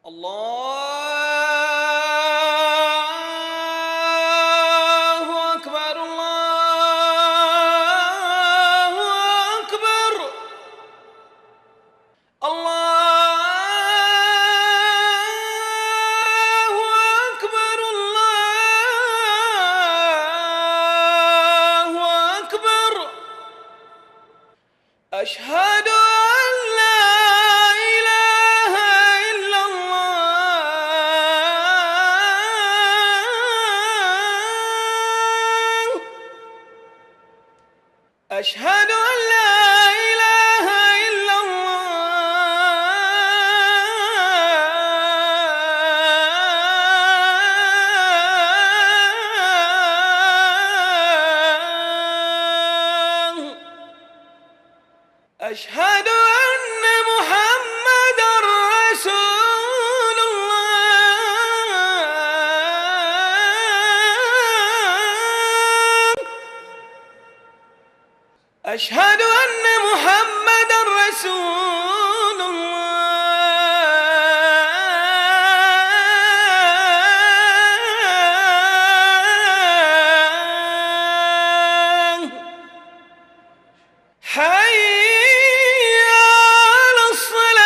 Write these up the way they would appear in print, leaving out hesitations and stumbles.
الله أكبر الله أكبر الله أكبر الله أكبر أشهد أن لا إله إلا الله أشهد أن لا إله إلا الله أشهد أن محمدًا رسول الله أشهد أن محمدًا رسول الله حي على الصلاة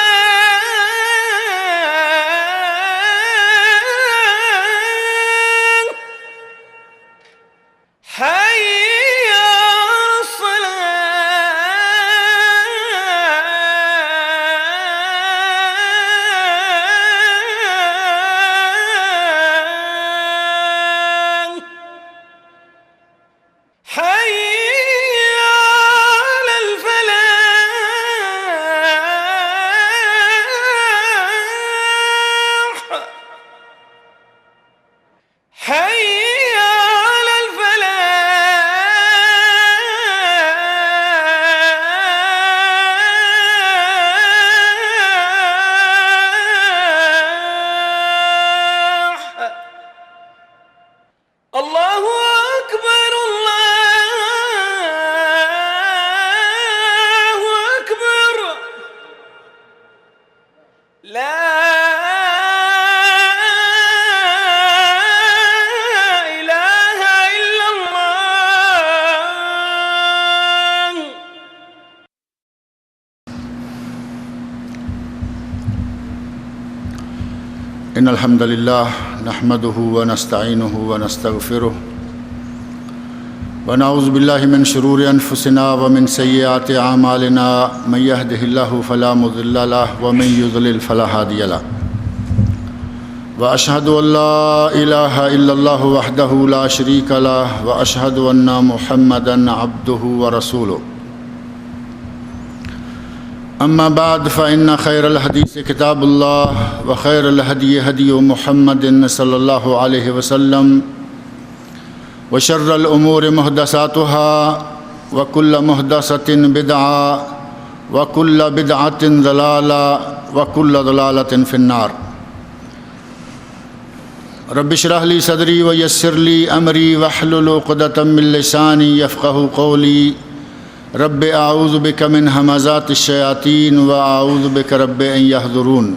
حي على الصلاة حي على الفلاح حي على الفلاح الله أكبر الله أكبر لا إله إلا الله إن الحمد لله نحمده ونستعينه ونستغفره ونعوذ بالله من شرور أنفسنا ومن سيئات أعمالنا من يهده الله فلا مضل له ومن يضلل فلا هادي له وأشهد أن لا إله إلا الله وحده لا شريك له وأشهد أن محمدًا عبده ورسوله أما بعد فإن خير الحديث كتاب الله وخير الهدي هدي محمد صلى الله عليه وسلم وشر الأمور محدثاتها وكل محدثة بدعة وكل بدعة ضلالة وكل ضلالة في النار رب اشرح لي صدري ويسر لي أمري واحلل عقدة من لساني يفقهوا قولي رب اعوذ بک من همزات الشیاطین واعوذ بک رب ان یحضرون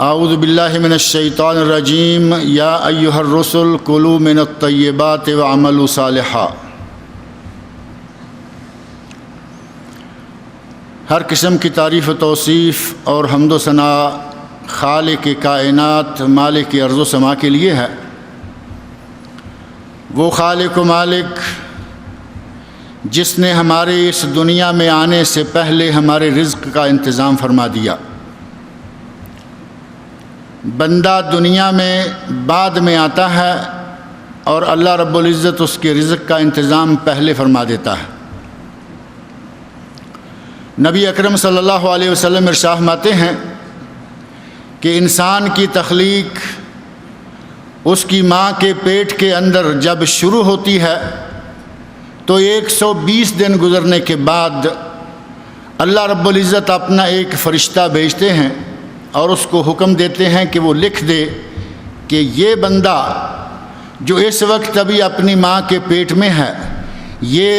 اعوذ باللہ من الشیطان الرجیم یا ایہا الرسل کلوا من الطیبات وعملوا صالحا ہر قسم کی تعریف و توصیف اور حمد و ثنا خالق کائنات مالک ارض و سما کے لیے ہے۔ وہ خالق و مالک جس نے ہمارے اس دنیا میں آنے سے پہلے ہمارے رزق کا انتظام فرما دیا۔ بندہ دنیا میں بعد میں آتا ہے اور اللہ رب العزت اس کے رزق کا انتظام پہلے فرما دیتا ہے۔ نبی اکرم صلی اللہ علیہ وسلم ارشاد فرماتے ہیں کہ انسان کی تخلیق اس کی ماں کے پیٹ کے اندر جب شروع ہوتی ہے تو 120 دن گزرنے کے بعد اللہ رب العزت اپنا ایک فرشتہ بھیجتے ہیں اور اس کو حکم دیتے ہیں کہ وہ لکھ دے کہ یہ بندہ جو اس وقت ابھی اپنی ماں کے پیٹ میں ہے یہ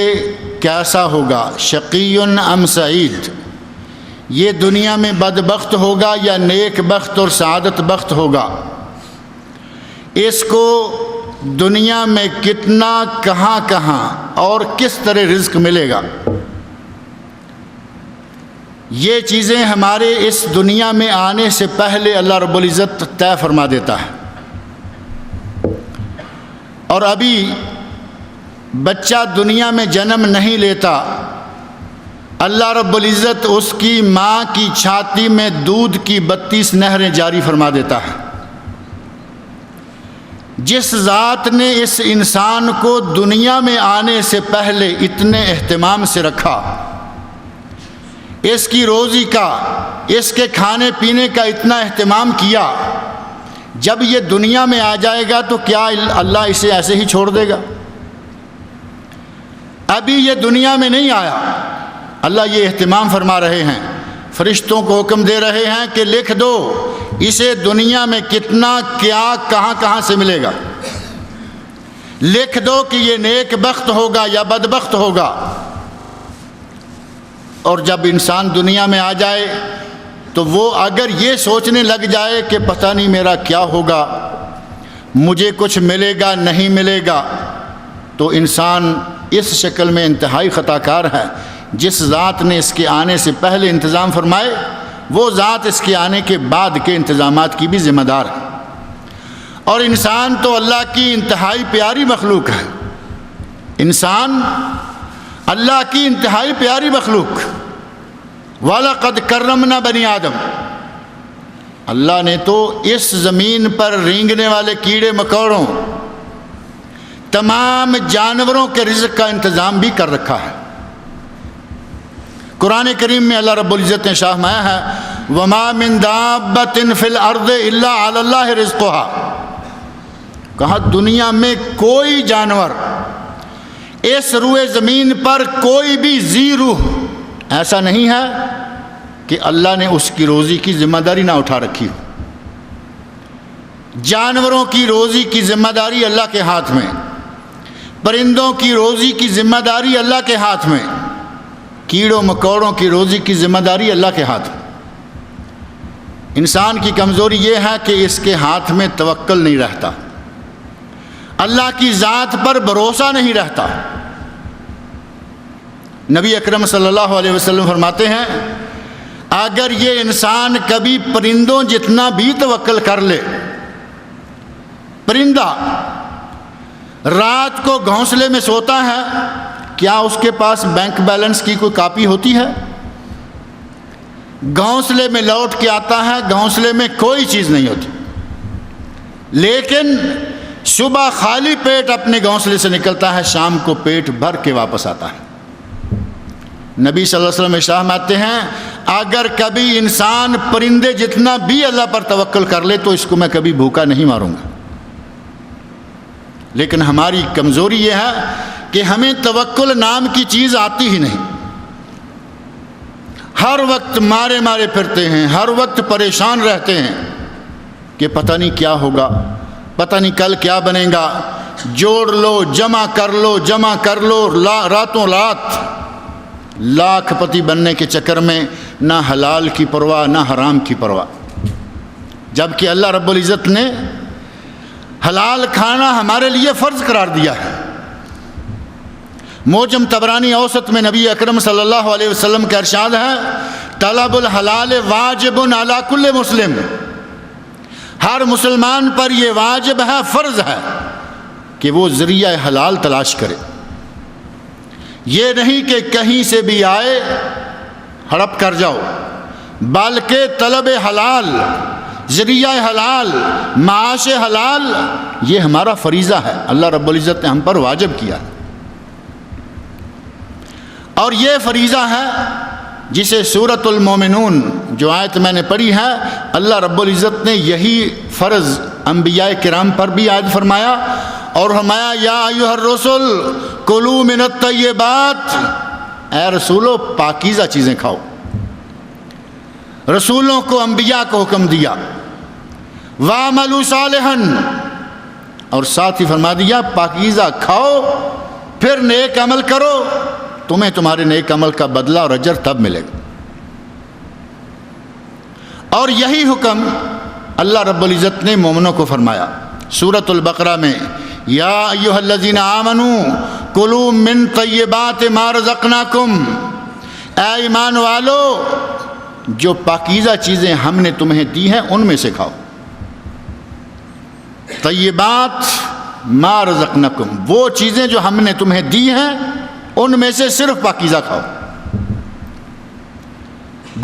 کیسا ہوگا، شقی ام سعید، یہ دنیا میں بدبخت ہوگا یا نیک بخت اور سعادت بخت ہوگا، اس کو دنیا میں کتنا، کہاں کہاں اور کس طرح رزق ملے گا، یہ چیزیں ہمارے اس دنیا میں آنے سے پہلے اللہ رب العزت طے فرما دیتا ہے۔ اور ابھی بچہ دنیا میں جنم نہیں لیتا، اللہ رب العزت اس کی ماں کی چھاتی میں دودھ کی 32 نہریں جاری فرما دیتا ہے۔ جس ذات نے اس انسان کو دنیا میں آنے سے پہلے اتنے اہتمام سے رکھا، اس کی روزی کا، اس کے کھانے پینے کا اتنا اہتمام کیا، جب یہ دنیا میں آ جائے گا تو کیا اللہ اسے ایسے ہی چھوڑ دے گا؟ ابھی یہ دنیا میں نہیں آیا، اللہ یہ اہتمام فرما رہے ہیں، فرشتوں کو حکم دے رہے ہیں کہ لکھ دو اسے دنیا میں کتنا، کیا، کہاں کہاں سے ملے گا، لکھ دو کہ یہ نیک بخت ہوگا یا بدبخت ہوگا۔ اور جب انسان دنیا میں آ جائے تو وہ اگر یہ سوچنے لگ جائے کہ پتہ نہیں میرا کیا ہوگا، مجھے کچھ ملے گا نہیں ملے گا، تو انسان اس شکل میں انتہائی خطا کار ہے۔ جس ذات نے اس کے آنے سے پہلے انتظام فرمائے، وہ ذات اس کے آنے کے بعد کے انتظامات کی بھی ذمہ دار ہے۔ اور انسان تو اللہ کی انتہائی پیاری مخلوق ہے، انسان اللہ کی انتہائی پیاری مخلوق۔ وَلَقَدْ كَرَّمْنَا بَنِي آدم، اللہ نے تو اس زمین پر رینگنے والے کیڑے مکوڑوں، تمام جانوروں کے رزق کا انتظام بھی کر رکھا ہے۔ قرآن کریم میں اللہ رب العزت نے شاہ مایا ہے وَمَا مِن دَابَّةٍ فِي الْأَرْضِ إِلَّا عَلَى اللَّهِ رِزْقُهَا، کہا دنیا میں کوئی جانور، اس روئے زمین پر کوئی بھی ذی روح ایسا نہیں ہے کہ اللہ نے اس کی روزی کی ذمہ داری نہ اٹھا رکھی ہو۔ جانوروں کی روزی کی ذمہ داری اللہ کے ہاتھ میں، پرندوں کی روزی کی ذمہ داری اللہ کے ہاتھ میں، کیڑوں مکوڑوں کی روزی کی ذمہ داری اللہ کے ہاتھ میں۔ انسان کی کمزوری یہ ہے کہ اس کے ہاتھ میں توکل نہیں رہتا، اللہ کی ذات پر بھروسہ نہیں رہتا۔ نبی اکرم صلی اللہ علیہ وسلم فرماتے ہیں اگر یہ انسان کبھی پرندوں جتنا بھی توکل کر لے، پرندہ رات کو گھونسلے میں سوتا ہے، کیا اس کے پاس بینک بیلنس کی کوئی کاپی ہوتی ہے؟ گھونسلے میں لوٹ کے آتا ہے، گھونسلے میں کوئی چیز نہیں ہوتی، لیکن صبح خالی پیٹ اپنے گھونسلے سے نکلتا ہے، شام کو پیٹ بھر کے واپس آتا ہے۔ نبی صلی اللہ علیہ وسلم ارشاد فرماتے ہیں اگر کبھی انسان پرندے جتنا بھی اللہ پر توکل کر لے تو اس کو میں کبھی بھوکا نہیں ماروں گا۔ لیکن ہماری کمزوری یہ ہے کہ ہمیں توکل نام کی چیز آتی ہی نہیں، ہر وقت مارے مارے پھرتے ہیں، ہر وقت پریشان رہتے ہیں کہ پتہ نہیں کیا ہوگا، پتہ نہیں کل کیا بنے گا، جوڑ لو جمع کر لو جمع کر لو، راتوں رات لاکھ پتی بننے کے چکر میں نہ حلال کی پرواہ نہ حرام کی پرواہ، جبکہ اللہ رب العزت نے حلال کھانا ہمارے لیے فرض قرار دیا ہے۔ موجم طبرانی اوسط میں نبی اکرم صلی اللہ علیہ وسلم کا ارشاد ہے طلب الحلال واجب علی کل مسلم، ہر مسلمان پر یہ واجب ہے، فرض ہے کہ وہ ذریعہ حلال تلاش کرے، یہ نہیں کہ کہیں سے بھی آئے ہڑپ کر جاؤ، بلکہ طلب حلال، ذریعہ حلال، معاش حلال، یہ ہمارا فریضہ ہے، اللہ رب العزت نے ہم پر واجب کیا ہے۔ اور یہ فریضہ ہے جسے سورۃ المومنون جو آیت میں نے پڑھی ہے، اللہ رب العزت نے یہی فرض انبیاء کرام پر بھی عائد فرمایا اور فرمایا یا ایھا الرسل کلوا من الطیبات، اے رسولو پاکیزہ چیزیں کھاؤ۔ رسولوں کو، انبیاء کو حکم دیا وَاعْمَلُوا صَالِحًا، اور ساتھ ہی فرما دیا پاکیزہ کھاؤ پھر نیک عمل کرو، تمہیں تمہارے نیک عمل کا بدلہ اور اجر تب ملے گا۔ اور یہی حکم اللہ رب العزت نے مومنوں کو فرمایا سورۃ البقرہ میں، یا ایھا الذین آمنوا کلوا من طیبات ما رزقناکم، اے ایمان والو جو پاکیزہ چیزیں ہم نے تمہیں دی ہیں ان میں سے کھاؤ۔ طیبات ما رزقناکم، وہ چیزیں جو ہم نے تمہیں دی ہیں ان میں سے صرف پاکیزہ کھاؤ۔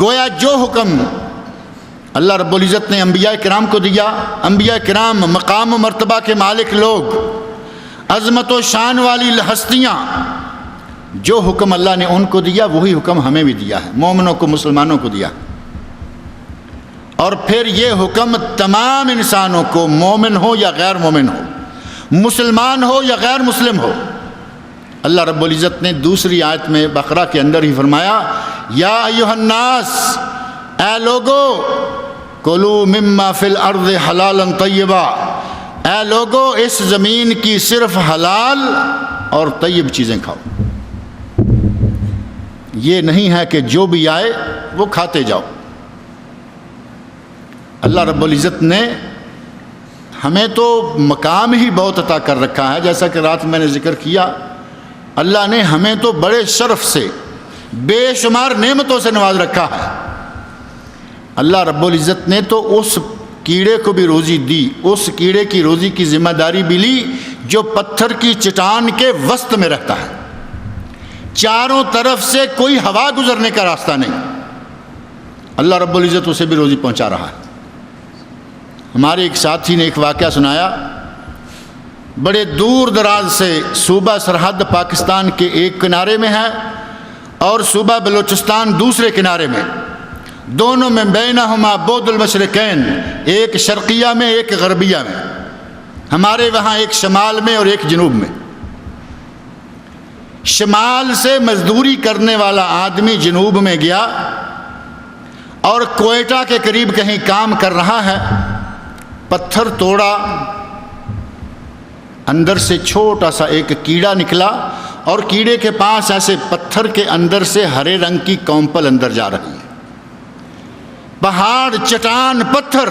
گویا جو حکم اللہ رب العزت نے انبیاء کرام کو دیا، انبیاء کرام مقام و مرتبہ کے مالک لوگ، عظمت و شان والی ہستیاں، جو حکم اللہ نے ان کو دیا وہی حکم ہمیں بھی دیا ہے، مومنوں کو، مسلمانوں کو دیا۔ اور پھر یہ حکم تمام انسانوں کو، مومن ہو یا غیر مومن ہو، مسلمان ہو یا غیر مسلم ہو۔ اللہ رب العزت نے دوسری آیت میں بقرہ کے اندر ہی فرمایا، یا ایھا الناس، اے لوگو، کلوا مما فی الارض حلالا طیبا، اے لوگو اس زمین کی صرف حلال اور طیب چیزیں کھاؤ۔ یہ نہیں ہے کہ جو بھی آئے وہ کھاتے جاؤ۔ اللہ رب العزت نے ہمیں تو مقام ہی بہت عطا کر رکھا ہے، جیسا کہ رات میں نے ذکر کیا، اللہ نے ہمیں تو بڑے شرف سے، بے شمار نعمتوں سے نواز رکھا ہے۔ اللہ رب العزت نے تو اس کیڑے کو بھی روزی دی، اس کیڑے کی روزی کی ذمہ داری بھی لی جو پتھر کی چٹان کے وسط میں رہتا ہے، چاروں طرف سے کوئی ہوا گزرنے کا راستہ نہیں، اللہ رب العزت اسے بھی روزی پہنچا رہا ہے۔ ہمارے ایک ساتھی نے ایک واقعہ سنایا، بڑے دور دراز سے صوبہ سرحد پاکستان کے ایک کنارے میں ہے اور صوبہ بلوچستان دوسرے کنارے میں، دونوں میں بینہما بعد المشرقین، ایک شرقیہ میں ایک غربیہ میں، ہمارے وہاں ایک شمال میں اور ایک جنوب میں۔ شمال سے مزدوری کرنے والا آدمی جنوب میں گیا اور کوئٹہ کے قریب کہیں کام کر رہا ہے، پتھر توڑا، اندر سے چھوٹا سا ایک کیڑا نکلا اور کیڑے کے پاس ایسے پتھر کے اندر سے ہرے رنگ کی کونپل اندر جا رہی ہے، پہاڑ، چٹان، پتھر،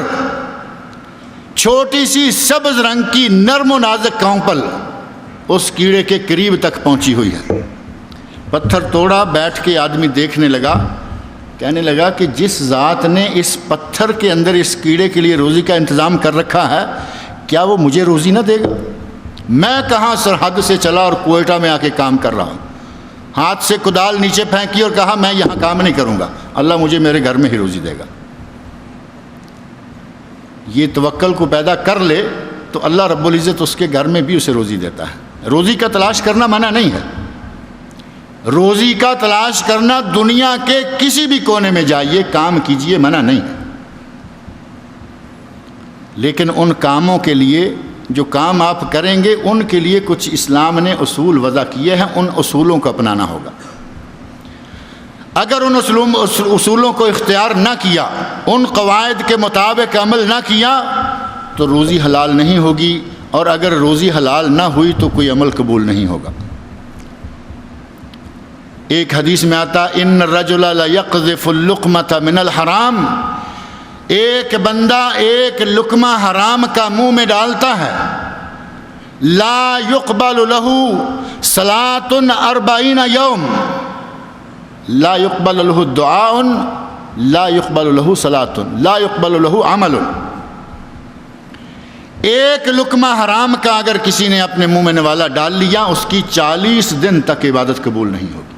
چھوٹی سی سبز رنگ کی نرم و نازک کونپل اس کیڑے کے قریب تک پہنچی ہوئی ہے۔ پتھر توڑا، بیٹھ کے آدمی دیکھنے لگا، کہنے لگا کہ جس ذات نے اس پتھر کے اندر اس کیڑے کے لیے روزی کا انتظام کر رکھا ہے، کیا وہ مجھے روزی نہ دے گا؟ میں کہاں سرحد سے چلا اور کوئٹہ میں آ کے کام کر رہا ہوں، ہاتھ سے کدال نیچے پھینکی اور کہا میں یہاں کام نہیں کروں گا، اللہ مجھے میرے گھر میں ہی روزی دے گا۔ یہ توکل کو پیدا کر لے تو اللہ رب العزت اس کے گھر میں بھی اسے روزی دیتا ہے۔ روزی کا تلاش کرنا منع نہیں ہے، روزی کا تلاش کرنا دنیا کے کسی بھی کونے میں جائیے، کام کیجئے، منع نہیں ہے، لیکن ان کاموں کے لیے، جو کام آپ کریں گے ان کے لیے کچھ اسلام نے اصول وضع کیے ہیں، ان اصولوں کو اپنانا ہوگا۔ اگر ان اصولوں کو اختیار نہ کیا، ان قواعد کے مطابق عمل نہ کیا تو روزی حلال نہیں ہوگی، اور اگر روزی حلال نہ ہوئی تو کوئی عمل قبول نہیں ہوگا۔ ایک حدیث میں آتا، ان الرجل لیقذف اللقمۃ من الحرام، ایک بندہ ایک لقمہ حرام کا منہ میں ڈالتا ہے، لا يقبل له صلاۃ 40 یوم، لا يقبل له دعاء، لا يقبل له صلاۃ، لا يقبل له عمل۔ ایک لقمہ حرام کا اگر کسی نے اپنے منہ میں نوالا ڈال لیا، اس کی 40 دن تک عبادت قبول نہیں ہوگی۔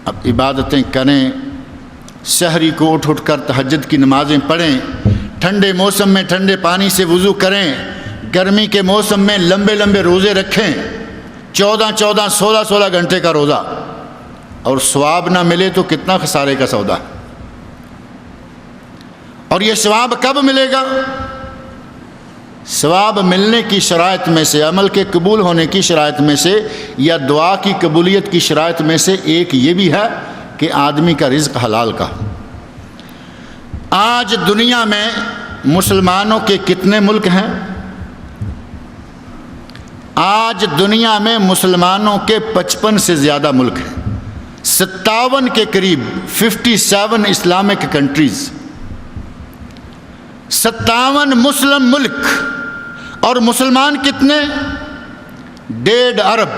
اب عبادتیں کریں، سحری کو اٹھ اٹھ کر تہجد کی نمازیں پڑھیں، ٹھنڈے موسم میں ٹھنڈے پانی سے وضو کریں، گرمی کے موسم میں لمبے لمبے روزے رکھیں، 14 16 گھنٹے کا روزہ، اور ثواب نہ ملے تو کتنا خسارے کا سودا ہے۔ اور یہ ثواب کب ملے گا؟ ثواب ملنے کی شرائط میں سے، عمل کے قبول ہونے کی شرائط میں سے، یا دعا کی قبولیت کی شرائط میں سے ایک یہ بھی ہے کہ آدمی کا رزق حلال کا۔ آج دنیا میں مسلمانوں کے کتنے ملک ہیں؟ آج دنیا میں مسلمانوں کے 55 سے زیادہ ملک ہیں، 57 کے قریب 57 اسلامک کنٹریز، 57 مسلم ملک، اور مسلمان کتنے؟ 1.5 ارب،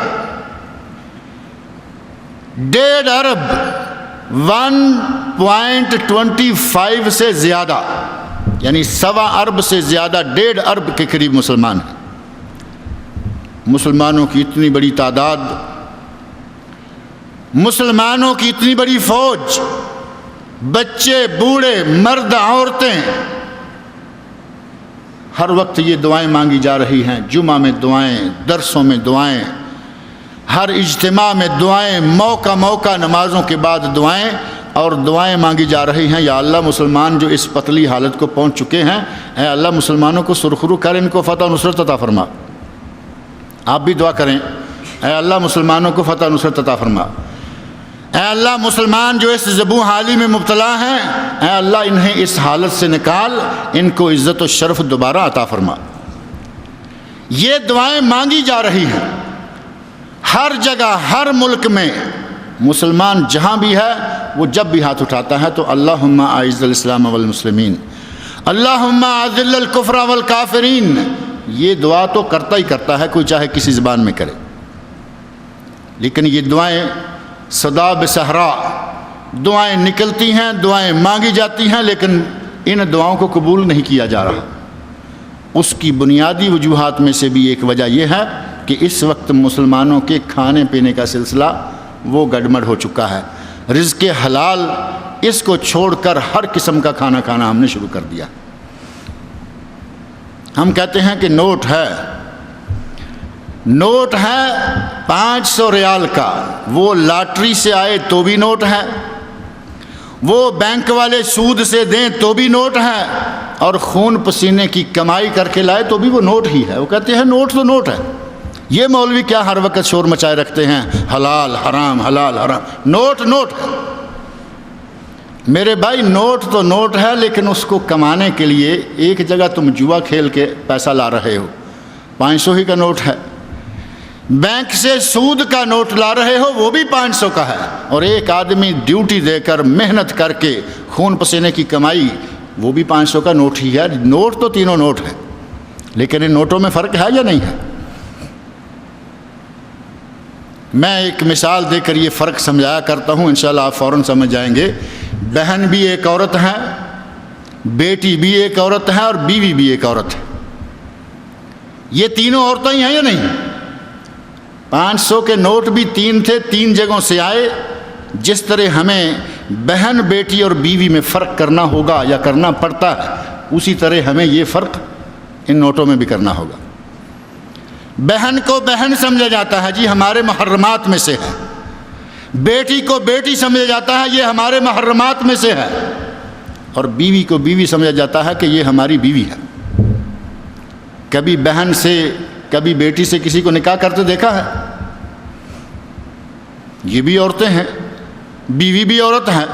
1.5 ارب 1.25 سے زیادہ، یعنی 1.25 ارب سے زیادہ، 1.5 ارب کے قریب مسلمان ہیں۔ مسلمانوں کی اتنی بڑی تعداد، مسلمانوں کی اتنی بڑی فوج، بچے، بوڑھے، مرد، عورتیں، ہر وقت یہ دعائیں مانگی جا رہی ہیں۔ جمعہ میں دعائیں، درسوں میں دعائیں، ہر اجتماع میں دعائیں، موقع موقع نمازوں کے بعد دعائیں، اور دعائیں مانگی جا رہی ہیں، یا اللہ مسلمان جو اس پتلی حالت کو پہنچ چکے ہیں، اے اللہ مسلمانوں کو سرخرو کر، ان کو فتح و نصرت عطا فرما۔ آپ بھی دعا کریں، اے اللہ مسلمانوں کو فتح و نصرت عطا فرما۔ اے اللہ مسلمان جو اس ذبح حالی میں مبتلا ہیں، اے اللہ انہیں اس حالت سے نکال، ان کو عزت و شرف دوبارہ عطا فرما۔ یہ دعائیں مانگی جا رہی ہیں ہر جگہ، ہر ملک میں۔ مسلمان جہاں بھی ہے وہ جب بھی ہاتھ اٹھاتا ہے تو اللہم اعز الاسلام والمسلمین، اللہم اذل الکفر والکافرین، یہ دعا تو کرتا ہی کرتا ہے، کوئی چاہے کسی زبان میں کرے۔ لیکن یہ دعائیں صدا بصحرا، دعائیں نکلتی ہیں، دعائیں مانگی جاتی ہیں، لیکن ان دعاؤں کو قبول نہیں کیا جا رہا۔ اس کی بنیادی وجوہات میں سے بھی ایک وجہ یہ ہے کہ اس وقت مسلمانوں کے کھانے پینے کا سلسلہ وہ گڑبڑ ہو چکا ہے۔ رزق حلال اس کو چھوڑ کر ہر قسم کا کھانا کھانا ہم نے شروع کر دیا۔ ہم کہتے ہیں کہ نوٹ ہے، نوٹ ہے 500 ریال کا، وہ لاٹری سے آئے تو بھی نوٹ ہے، وہ بینک والے سود سے دیں تو بھی نوٹ ہے، اور خون پسینے کی کمائی کر کے لائے تو بھی وہ نوٹ ہی ہے۔ وہ کہتے ہیں نوٹ تو نوٹ ہے۔ یہ مولوی کیا ہر وقت شور مچائے رکھتے ہیں، حلال حرام حلال حرام، نوٹ نوٹ ہے۔ میرے بھائی نوٹ تو نوٹ ہے، لیکن اس کو کمانے کے لیے ایک جگہ تم جوا کھیل کے پیسہ لا رہے ہو، 500 ہی کا نوٹ ہے، بینک سے سود کا نوٹ لا رہے ہو، وہ بھی 500 کا ہے، اور ایک آدمی ڈیوٹی دے کر محنت کر کے خون پسینے کی کمائی، وہ بھی 500 کا نوٹ ہی ہے۔ نوٹ تو تینوں نوٹ ہے، لیکن ان نوٹوں میں فرق ہے یا نہیں ہے؟ میں ایک مثال دے کر یہ فرق سمجھایا کرتا ہوں، انشاءاللہ آپ فوراً سمجھ جائیں گے۔ بہن بھی ایک عورت ہے، بیٹی بھی ایک عورت ہے، اور بیوی بھی ایک عورت ہے۔ یہ تینوں عورتیں ہی ہیں یا نہیں؟ 500 کے نوٹ بھی 3 تھے، 3 جگہوں سے آئے۔ جس طرح ہمیں بہن، بیٹی اور بیوی میں فرق کرنا ہوگا یا کرنا پڑتا ہے، اسی طرح ہمیں یہ فرق ان نوٹوں میں بھی کرنا ہوگا۔ بہن کو بہن سمجھا جاتا ہے، جی ہمارے محرمات میں سے ہے۔ بیٹی کو بیٹی سمجھا جاتا ہے، یہ ہمارے محرمات میں سے ہے۔ اور بیوی کو بیوی سمجھا جاتا ہے کہ یہ ہماری بیوی ہے۔ کبھی بہن سے، کبھی بیٹی سے کسی کو نکاح کرتے دیکھا ہے؟ یہ بھی عورتیں ہیں، بیوی بھی عورت ہے۔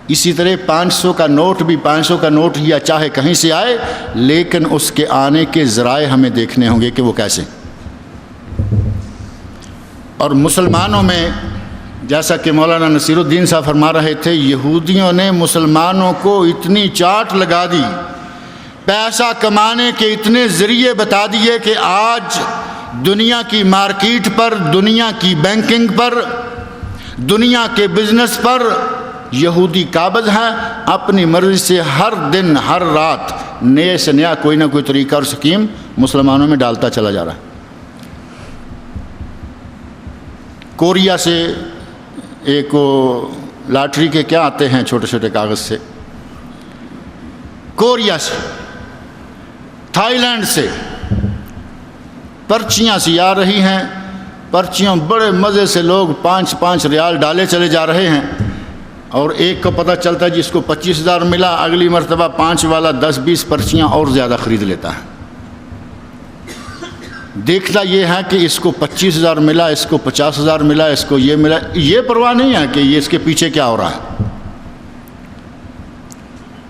اسی طرح 500 کا نوٹ بھی 500 کا نوٹ یا چاہے کہیں سے آئے، لیکن اس کے آنے کے ذرائع ہمیں دیکھنے ہوں گے کہ وہ کیسے۔ اور مسلمانوں میں جیسا کہ مولانا نصیر الدین صاحب فرما رہے تھے، یہودیوں نے مسلمانوں کو اتنی چاٹ لگا دی، پیسہ کمانے کے اتنے ذریعے بتا دیے کہ آج دنیا کی مارکیٹ پر، دنیا کی بینکنگ پر، دنیا کے بزنس پر یہودی قابض ہیں۔ اپنی مرضی سے ہر دن، ہر رات نئے سے نیا کوئی نہ کوئی طریقہ اور سکیم مسلمانوں میں ڈالتا چلا جا رہا ہے۔ کوریا سے ایک لاٹری کے کیا آتے ہیں چھوٹے چھوٹے کاغذ سے، کوریا سے، تھائی لینڈ سے پرچیاں سی آ رہی ہیں۔ پرچیاں بڑے مزے سے لوگ 5-5 ریال ڈالے چلے جا رہے ہیں، اور ایک کو پتہ چلتا ہے جس کو 25,000 ملا، اگلی مرتبہ 5 والا 10-20 پرچیاں اور زیادہ خرید لیتا ہے۔ دیکھتا یہ ہے کہ اس کو 25,000 ملا، اس کو 50,000 ملا، اس کو یہ ملا، یہ پرواہ نہیں ہے کہ یہ اس کے پیچھے کیا ہو رہا ہے۔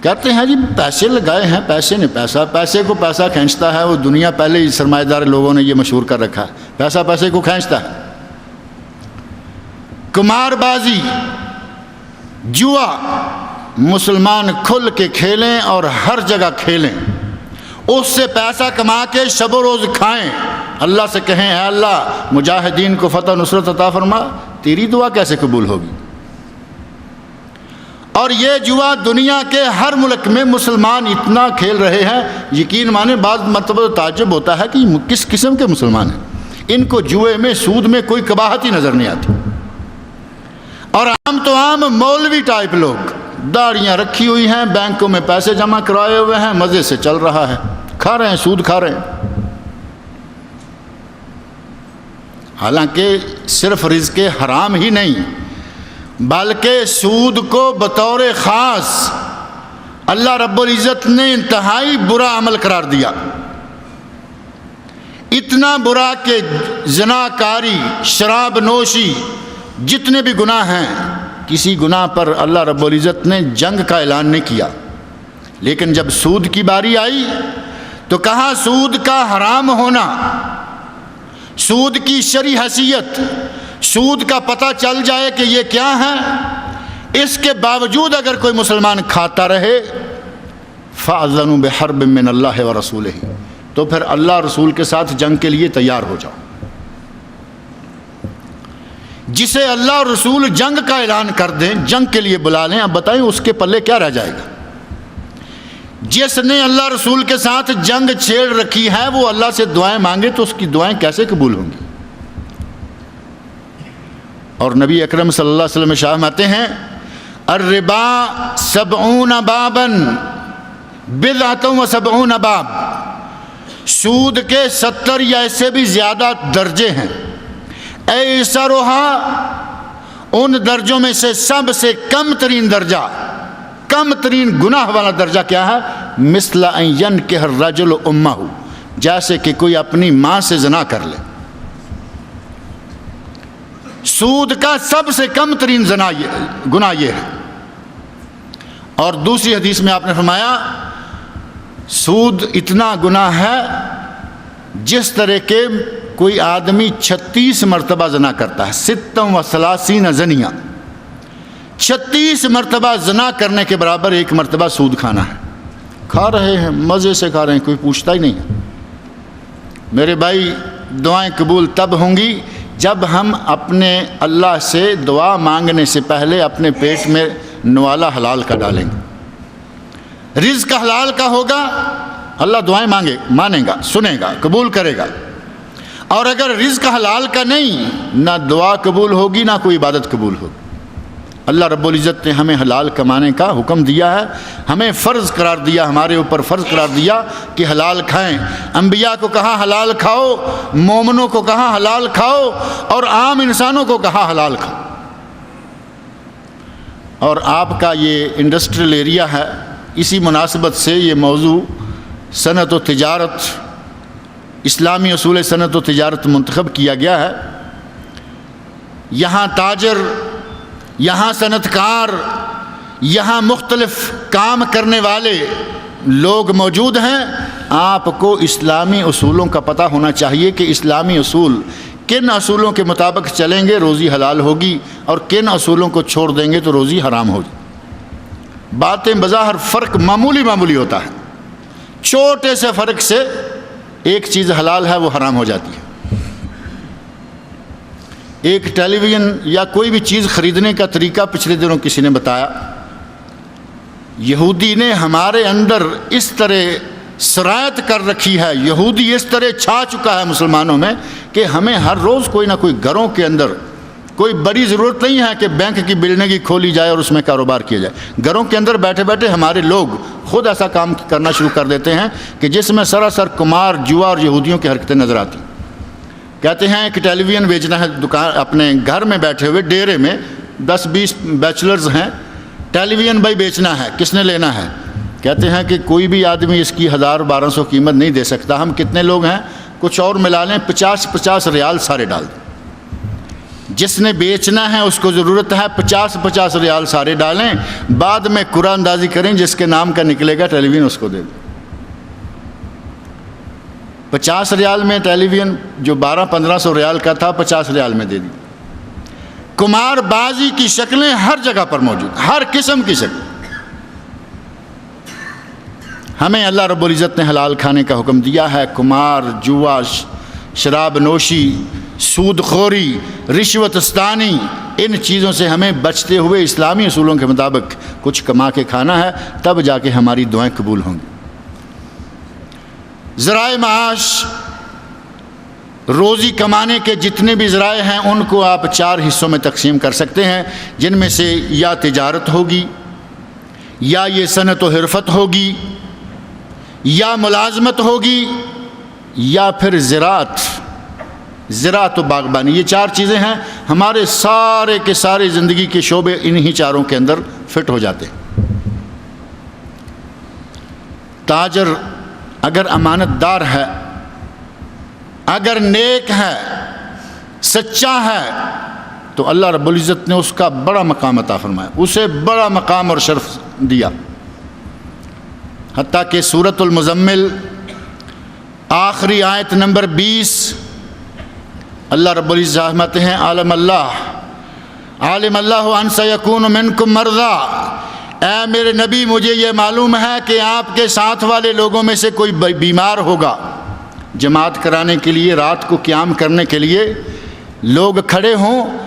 کہتے ہیں جی پیسے لگائے ہیں، پیسے نے پیسے کو پیسہ کھینچتا ہے، وہ دنیا پہلے ہی سرمایہ دار لوگوں نے یہ مشہور کر رکھا ہے، پیسہ پیسے کو کھینچتا ہے۔ قمار بازی، جوا مسلمان کھل کے کھیلیں اور ہر جگہ کھیلیں، اس سے پیسہ کما کے شب و روز کھائیں، اللہ سے کہیں اے اللہ مجاہدین کو فتح نصرت عطا فرما، تیری دعا کیسے قبول ہوگی؟ اور یہ جوا دنیا کے ہر ملک میں مسلمان اتنا کھیل رہے ہیں، یقین مانیں بعض مرتبہ تعجب ہوتا ہے کہ یہ کس قسم کے مسلمان ہیں، ان کو جوئے میں سود میں کوئی قباحت ہی نظر نہیں آتی۔ اور عام تو عام مولوی ٹائپ لوگ داڑیاں رکھی ہوئی ہیں، بینکوں میں پیسے جمع کرائے ہوئے ہیں، مزے سے چل رہا ہے، کھا رہے ہیں، سود کھا رہے ہیں۔ حالانکہ صرف رزق حرام ہی نہیں بلکہ سود کو بطور خاص اللہ رب العزت نے انتہائی برا عمل قرار دیا، اتنا برا کہ زنا کاری، شراب نوشی، جتنے بھی گناہ ہیں، کسی گناہ پر اللہ رب العزت نے جنگ کا اعلان نہیں کیا، لیکن جب سود کی باری آئی تو کہا سود کا حرام ہونا، سود کی شرعی حیثیت، سود کا پتہ چل جائے کہ یہ کیا ہے، اس کے باوجود اگر کوئی مسلمان کھاتا رہے فَأَذَنُوا بِحَرْبٍ مِّنَ اللَّهِ وَرَسُولِهِ، تو پھر اللہ رسول کے ساتھ جنگ کے لیے تیار ہو جاؤ۔ جسے اللہ اور رسول جنگ کا اعلان کر دیں، جنگ کے لیے بلا لیں، اب بتائیں اس کے پلے کیا رہ جائے گا؟ جس نے اللہ رسول کے ساتھ جنگ چھیڑ رکھی ہے وہ اللہ سے دعائیں مانگے تو اس کی دعائیں کیسے قبول ہوں گی؟ اور نبی اکرم صلی اللہ علیہ وسلم ارشاد فرماتے ہیں الربا 70 بابا بضعۃ و70 باب، سود کے 70 یا اس سے بھی زیادہ درجے ہیں، ایسرھا، ان درجوں میں سے سب سے کم ترین درجہ، کم ترین گناہ والا درجہ کیا ہے؟ مثل ان ینکح الرجل امہ، جیسے کہ کوئی اپنی ماں سے زنا کر لے۔ سود کا سب سے کم ترین گناہ یہ ہے۔ اور دوسری حدیث میں آپ نے فرمایا سود اتنا گناہ ہے جس طرح کے کوئی آدمی 36 مرتبہ زنا کرتا ہے، 36 زنیہ، 36 مرتبہ زنا کرنے کے برابر ایک مرتبہ سود کھانا ہے۔ کھا رہے ہیں، مزے سے کھا رہے ہیں، کوئی پوچھتا ہی نہیں ہے۔ میرے بھائی دعائیں قبول تب ہوں گی جب ہم اپنے اللہ سے دعا مانگنے سے پہلے اپنے پیٹ میں نوالا حلال کا ڈالیں گے۔ رزق حلال کا ہوگا، اللہ دعائیں مانے گا، سنے گا، قبول کرے گا۔ اور اگر رزق حلال کا نہیں، نہ دعا قبول ہوگی نہ کوئی عبادت قبول ہوگی۔ اللہ رب العزت نے ہمیں حلال کمانے کا حکم دیا ہے، ہمیں فرض قرار دیا، ہمارے اوپر فرض قرار دیا کہ حلال کھائیں۔ انبیاء کو کہا حلال کھاؤ، مومنوں کو کہا حلال کھاؤ، اور عام انسانوں کو کہا حلال کھاؤ۔ اور آپ کا یہ انڈسٹریل ایریا ہے، اسی مناسبت سے یہ موضوع صنعت و تجارت، اسلامی اصول صنعت و تجارت منتخب کیا گیا ہے۔ یہاں تاجر، یہاں صنعت کار، یہاں مختلف کام کرنے والے لوگ موجود ہیں۔ آپ کو اسلامی اصولوں کا پتہ ہونا چاہیے کہ اسلامی اصول کن اصولوں کے مطابق چلیں گے روزی حلال ہوگی، اور کن اصولوں کو چھوڑ دیں گے تو روزی حرام ہوگی۔ باتیں بظاہر فرق معمولی ہوتا ہے، چھوٹے سے فرق سے ایک چیز حلال ہے وہ حرام ہو جاتی ہے۔ ایک ٹیلی ویژن یا کوئی بھی چیز خریدنے کا طریقہ پچھلے دنوں کسی نے بتایا، یہودی نے ہمارے اندر اس طرح سرایت کر رکھی ہے، یہودی اس طرح چھا چکا ہے مسلمانوں میں کہ ہمیں ہر روز کوئی نہ کوئی گھروں کے اندر کوئی بڑی ضرورت نہیں ہے کہ بینک کی بلڈنگ کھولی جائے اور اس میں کاروبار کیا جائے۔ گھروں کے اندر بیٹھے بیٹھے ہمارے لوگ خود ایسا کام کرنا شروع کر دیتے ہیں کہ جس میں سراسر قمار، جوا اور یہودیوں کی حرکتیں نظر آتی ہیں۔ کہتے ہیں کہ ٹیلی ویژن بیچنا ہے، دکان اپنے گھر میں بیٹھے ہوئے ڈیرے میں 10-20 بیچلرز ہیں، ٹیلی ویژن بھائی بیچنا ہے، کس نے لینا ہے؟ کہتے ہیں کہ کوئی بھی آدمی اس کی 1000-1200 قیمت نہیں دے سکتا، ہم کتنے لوگ ہیں، کچھ اور ملا لیں، 50 ریال سارے ڈال دیں۔ جس نے بیچنا ہے اس کو ضرورت ہے 50 ریال سارے ڈالیں، بعد میں قرآن اندازی کریں، جس کے نام کا نکلے گا ٹیلی ویژن اس کو دے دیں۔ 50 ریال میں ٹیلی ویژن جو 1200-1500 ریال کا تھا 50 ریال میں دے دی۔ قمار بازی کی شکلیں ہر جگہ پر موجود، ہر قسم کی شکل۔ ہمیں اللہ رب العزت نے حلال کھانے کا حکم دیا ہے، قمار، جوا، شراب نوشی، سود خوری، رشوت ستانی، ان چیزوں سے ہمیں بچتے ہوئے اسلامی اصولوں کے مطابق کچھ کما کے کھانا ہے، تب جا کے ہماری دعائیں قبول ہوں گی۔ ذرائع معاش، روزی کمانے کے جتنے بھی ذرائع ہیں ان کو آپ 4 حصوں میں تقسیم کر سکتے ہیں، جن میں سے یا تجارت ہوگی، یا یہ صنعت و حرفت ہوگی، یا ملازمت ہوگی، یا پھر زراعت و باغبانی۔ یہ 4 چیزیں ہیں، ہمارے سارے کے سارے زندگی کے شعبے انہی 4 کے اندر فٹ ہو جاتے ہیں۔ تاجر اگر امانت دار ہے، اگر نیک ہے، سچا ہے، تو اللہ رب العزت نے اس کا بڑا مقام عطا فرمایا، اسے بڑا مقام اور شرف دیا۔ حتیٰ کہ سورۃ المزمل آخری آیت نمبر 20 اللہ رب العزت فرماتے ہیں، عالم اللہ ان سیکون منکم مرضی، اے میرے نبی مجھے یہ معلوم ہے کہ آپ کے ساتھ والے لوگوں میں سے کوئی بیمار ہوگا۔ جماعت کرانے کے لیے، رات کو قیام کرنے کے لیے لوگ کھڑے ہوں،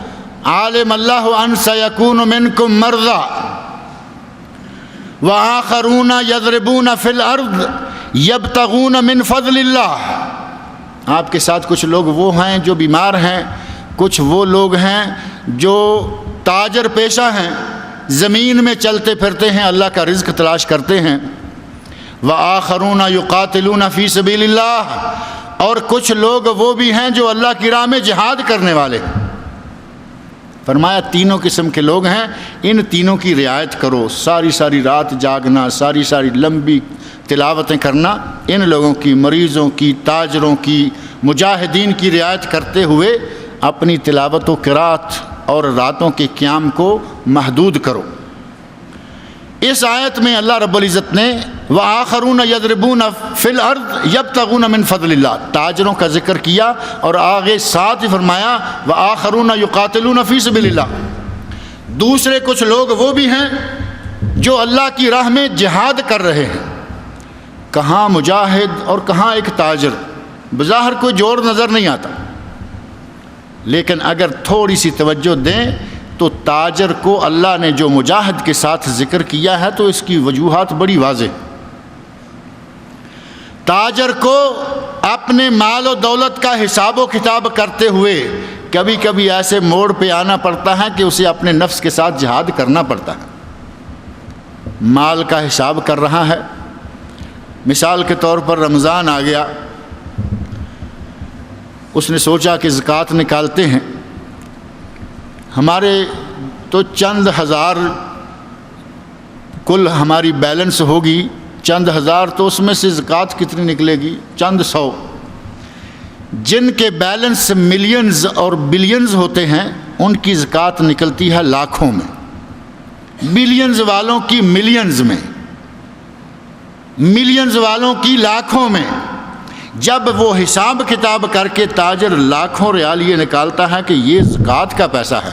عالم اللہ ان سیکون منکم مرضی وآخرون یضربون فی الارض یبتغون من فضل اللہ۔ آپ کے ساتھ کچھ لوگ وہ ہیں جو بیمار ہیں، کچھ وہ لوگ ہیں جو تاجر پیشہ ہیں، زمین میں چلتے پھرتے ہیں، اللہ کا رزق تلاش کرتے ہیں۔ وآخرون یقاتلون فی سبیل اللہ، اور کچھ لوگ وہ بھی ہیں جو اللہ کی راہ میں جہاد کرنے والے ہیں۔ فرمایا 3 قسم کے لوگ ہیں، ان 3 کی رعایت کرو۔ ساری رات جاگنا، ساری لمبی تلاوتیں کرنا، ان لوگوں کی، مریضوں کی، تاجروں کی، مجاہدین کی رعایت کرتے ہوئے اپنی تلاوت و قرات اور راتوں کے قیام کو محدود کرو۔ اس آیت میں اللہ رب العزت نے وآخرون یضربون فی الارض یبتغون من فضل اللہ، تاجروں کا ذکر کیا، اور آگے ساتھ ہی فرمایا وآخرون یقاتلون فی سبیل اللہ۔ دوسرے کچھ لوگ وہ بھی ہیں جو اللہ کی راہ میں جہاد کر رہے ہیں۔ کہاں مجاہد اور کہاں ایک تاجر، بظاہر کوئی جوڑ نظر نہیں آتا، لیکن اگر تھوڑی سی توجہ دیں تو تاجر کو اللہ نے جو مجاہد کے ساتھ ذکر کیا ہے تو اس کی وجوہات بڑی واضح۔ تاجر کو اپنے مال و دولت کا حساب و کتاب کرتے ہوئے کبھی کبھی ایسے موڑ پہ آنا پڑتا ہے کہ اسے اپنے نفس کے ساتھ جہاد کرنا پڑتا ہے۔ مال کا حساب کر رہا ہے، مثال کے طور پر رمضان آ گیا، اس نے سوچا کہ زکوٰۃ نکالتے ہیں، ہمارے تو چند ہزار کل ہماری بیلنس ہوگی، چند ہزار، تو اس میں سے زکوٰۃ کتنی نکلے گی؟ چند 100۔ جن کے بیلنس ملینز اور بلینز ہوتے ہیں ان کی زکوٰۃ نکلتی ہے لاکھوں میں، بلینز والوں کی ملینز میں، ملینز والوں کی لاکھوں میں۔ جب وہ حساب کتاب کر کے تاجر لاکھوں ریال یہ نکالتا ہے کہ یہ زکوٰۃ کا پیسہ ہے،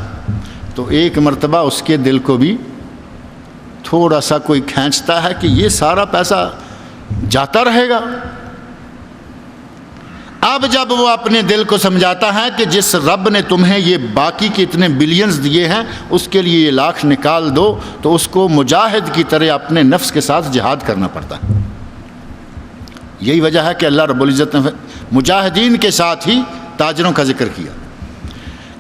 تو ایک مرتبہ اس کے دل کو بھی تھوڑا سا کوئی کھینچتا ہے کہ یہ سارا پیسہ جاتا رہے گا۔ اب جب وہ اپنے دل کو سمجھاتا ہے کہ جس رب نے تمہیں یہ باقی کے اتنے بلینز دیے ہیں اس کے لیے یہ لاکھ نکال دو، تو اس کو مجاہد کی طرح اپنے نفس کے ساتھ جہاد کرنا پڑتا ہے۔ یہی وجہ ہے کہ اللہ رب العزت نے مجاہدین کے ساتھ ہی تاجروں کا ذکر کیا۔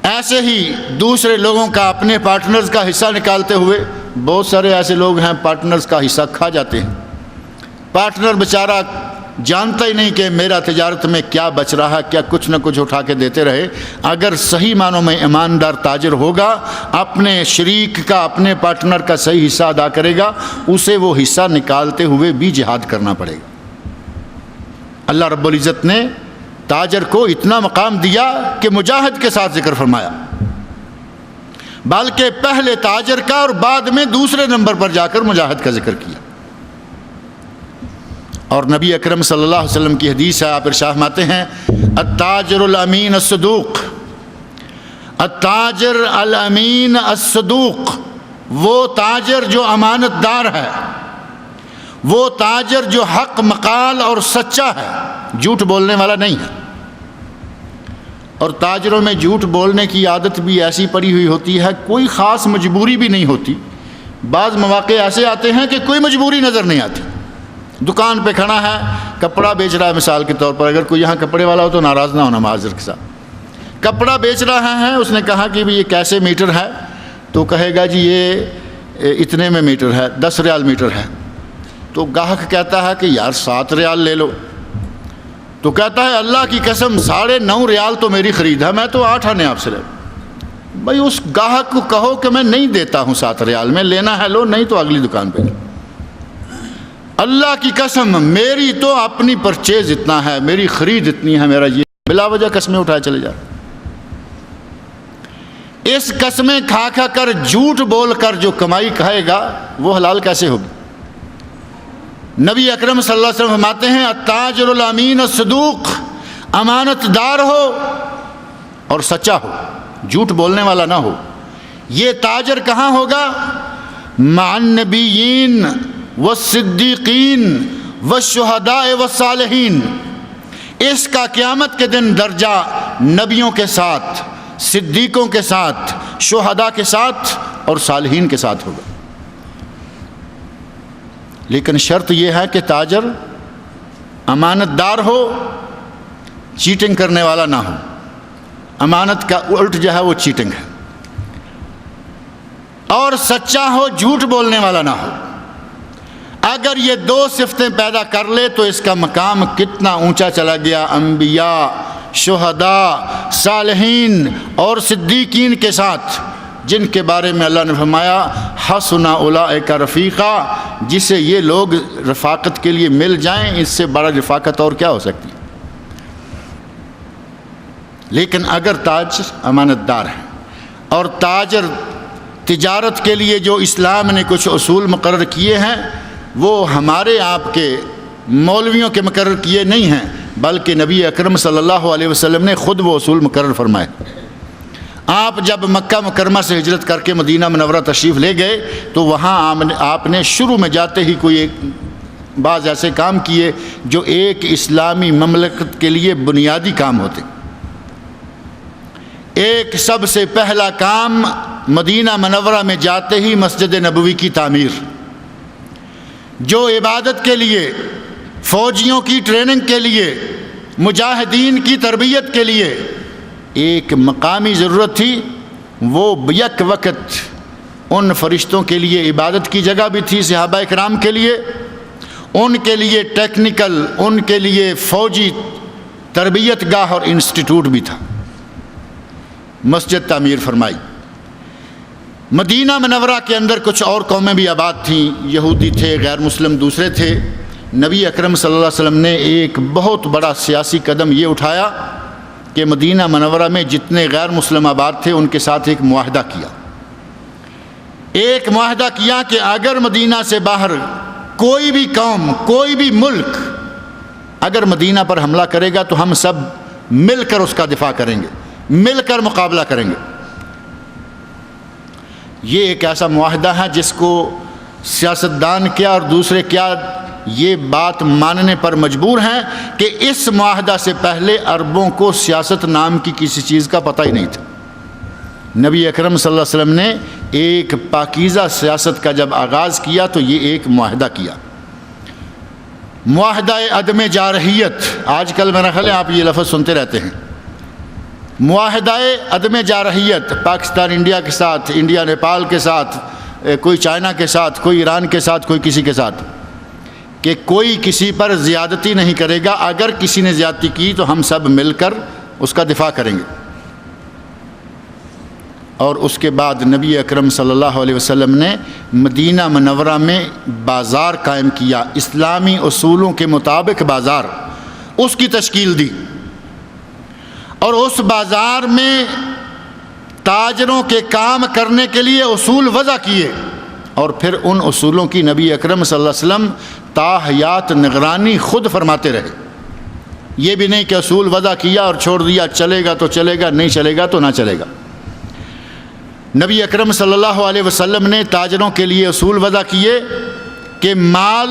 ایسے ہی دوسرے لوگوں کا، اپنے پارٹنرز کا حصہ نکالتے ہوئے، بہت سارے ایسے لوگ ہیں پارٹنرز کا حصہ کھا جاتے ہیں۔ پارٹنر بیچارہ جانتا ہی نہیں کہ میرا تجارت میں کیا بچ رہا ہے، کیا کچھ نہ کچھ اٹھا کے دیتے رہے۔ اگر صحیح معنوں میں ایماندار تاجر ہوگا، اپنے شریک کا، اپنے پارٹنر کا صحیح حصہ ادا کرے گا، اسے وہ حصہ نکالتے ہوئے بھی جہاد کرنا پڑے گا۔ اللہ رب العزت نے تاجر کو اتنا مقام دیا کہ مجاہد کے ساتھ ذکر فرمایا، بلکہ پہلے تاجر کا اور بعد میں دوسرے نمبر پر جا کر مجاہد کا ذکر کیا۔ اور نبی اکرم صلی اللہ علیہ وسلم کی حدیث ہے، آپ ارشاد فرماتے ہیں التاجر الامین الصدوق التاجر الامین الصدوق، وہ تاجر جو امانت دار ہے، وہ تاجر جو حق مقال اور سچا ہے، جھوٹ بولنے والا نہیں ہے۔ اور تاجروں میں جھوٹ بولنے کی عادت بھی ایسی پڑی ہوئی ہوتی ہے، کوئی خاص مجبوری بھی نہیں ہوتی۔ بعض مواقع ایسے آتے ہیں کہ کوئی مجبوری نظر نہیں آتی، دکان پہ کھڑا ہے، کپڑا بیچ رہا ہے، مثال کے طور پر اگر کوئی یہاں کپڑے والا ہو تو ناراض نہ ہونا معذرت کے ساتھ، کپڑا بیچ رہا ہے، اس نے کہا کہ بھی یہ کیسے میٹر ہے، تو کہے گا جی یہ اتنے میں میٹر ہے، 10 ریال میٹر ہے۔ تو گاہک کہتا ہے کہ یار 7 ریال لے لو، تو کہتا ہے اللہ کی قسم 9.5 ریال تو میری خرید ہے، میں تو 8 آنے آپ سے لے۔ بھائی اس گاہک کو کہو کہ میں نہیں دیتا ہوں 7 ریال میں، لینا ہے لو، نہیں تو اگلی دکان پہ۔ اللہ کی قسم میری تو اپنی پرچیز اتنا ہے، میری خرید اتنی ہے، میرا یہ، بلا وجہ قسمیں اٹھائے چلے جا۔ اس قسمیں کھا کھا کر جھوٹ بول کر جو کمائی کھائے گا وہ حلال کیسے ہوگی؟ نبی اکرم صلی اللہ علیہ وسلم فرماتے ہیں التاجر الامین الصدوق، امانت دار ہو اور سچا ہو، جھوٹ بولنے والا نہ ہو۔ یہ تاجر کہاں ہوگا؟ مع النبیین والصدیقین والشہداء والصالحین، اس کا قیامت کے دن درجہ نبیوں کے ساتھ، صدیقوں کے ساتھ، شہداء کے ساتھ اور صالحین کے ساتھ ہوگا۔ لیکن شرط یہ ہے کہ تاجر امانت دار ہو، چیٹنگ کرنے والا نہ ہو۔ امانت کا الٹ جو ہے وہ چیٹنگ ہے، اور سچا ہو، جھوٹ بولنے والا نہ ہو۔ اگر یہ 2 صفتیں پیدا کر لے تو اس کا مقام کتنا اونچا چلا گیا، انبیاء، شہداء، صالحین اور صدیقین کے ساتھ، جن کے بارے میں اللہ نے فرمایا حسن اولئک رفیقا، جسے یہ لوگ رفاقت کے لیے مل جائیں، اس سے بڑا رفاقت اور کیا ہو سکتی۔ لیکن اگر تاجر امانت دار ہے اور تاجر تجارت کے لیے جو اسلام نے کچھ اصول مقرر کیے ہیں وہ ہمارے آپ کے مولویوں کے مقرر کیے نہیں ہیں، بلکہ نبی اکرم صلی اللہ علیہ وسلم نے خود وہ اصول مقرر فرمائے۔ آپ جب مکہ مکرمہ سے ہجرت کر کے مدینہ منورہ تشریف لے گئے تو وہاں آپ نے شروع میں جاتے ہی کوئی بعض ایسے کام کیے جو ایک اسلامی مملکت کے لیے بنیادی کام ہوتے۔ ایک سب سے پہلا کام مدینہ منورہ میں جاتے ہی مسجد نبوی کی تعمیر، جو عبادت کے لیے، فوجیوں کی ٹریننگ کے لیے، مجاہدین کی تربیت کے لیے ایک مقامی ضرورت تھی، وہ یک وقت ان فرشتوں کے لیے عبادت کی جگہ بھی تھی، صحابہ اکرام کے لیے، ان کے لیے ٹیکنیکل، ان کے لیے فوجی تربیت گاہ اور انسٹیٹیوٹ بھی تھا۔ مسجد تعمیر فرمائی۔ مدینہ منورہ کے اندر کچھ اور قومیں بھی آباد تھیں، یہودی تھے، غیر مسلم دوسرے تھے۔ نبی اکرم صلی اللہ علیہ وسلم نے ایک بہت بڑا سیاسی قدم یہ اٹھایا کہ مدینہ منورہ میں جتنے غیر مسلم آباد تھے ان کے ساتھ ایک معاہدہ کیا۔ ایک معاہدہ کیا کہ اگر مدینہ سے باہر کوئی بھی قوم، کوئی بھی ملک اگر مدینہ پر حملہ کرے گا تو ہم سب مل کر اس کا دفاع کریں گے، مل کر مقابلہ کریں گے۔ یہ ایک ایسا معاہدہ ہے جس کو سیاستدان کیا اور دوسرے کیا یہ بات ماننے پر مجبور ہیں کہ اس معاہدہ سے پہلے عربوں کو سیاست نام کی کسی چیز کا پتہ ہی نہیں تھا۔ نبی اکرم صلی اللہ علیہ وسلم نے ایک پاکیزہ سیاست کا جب آغاز کیا تو یہ ایک معاہدہ کیا، معاہدہ عدم جارحیت۔ آج کل میرا خیال ہے آپ یہ لفظ سنتے رہتے ہیں، معاہدہ عدم جارحیت، پاکستان انڈیا کے ساتھ، انڈیا نیپال کے ساتھ، کوئی چائنا کے ساتھ، کوئی ایران کے ساتھ، کوئی کسی کے ساتھ، کہ کوئی کسی پر زیادتی نہیں کرے گا، اگر کسی نے زیادتی کی تو ہم سب مل کر اس کا دفاع کریں گے۔ اور اس کے بعد نبی اکرم صلی اللہ علیہ وسلم نے مدینہ منورہ میں بازار قائم کیا، اسلامی اصولوں کے مطابق بازار، اس کی تشکیل دی، اور اس بازار میں تاجروں کے کام کرنے کے لیے اصول وضع کیے، اور پھر ان اصولوں کی نبی اکرم صلی اللہ علیہ وسلم تا حیات نگرانی خود فرماتے رہے۔ یہ بھی نہیں کہ اصول وضع کیا اور چھوڑ دیا، چلے گا تو چلے گا، نہیں چلے گا تو نہ چلے گا۔ نبی اکرم صلی اللہ علیہ وسلم نے تاجروں کے لیے اصول وضع کیے کہ مال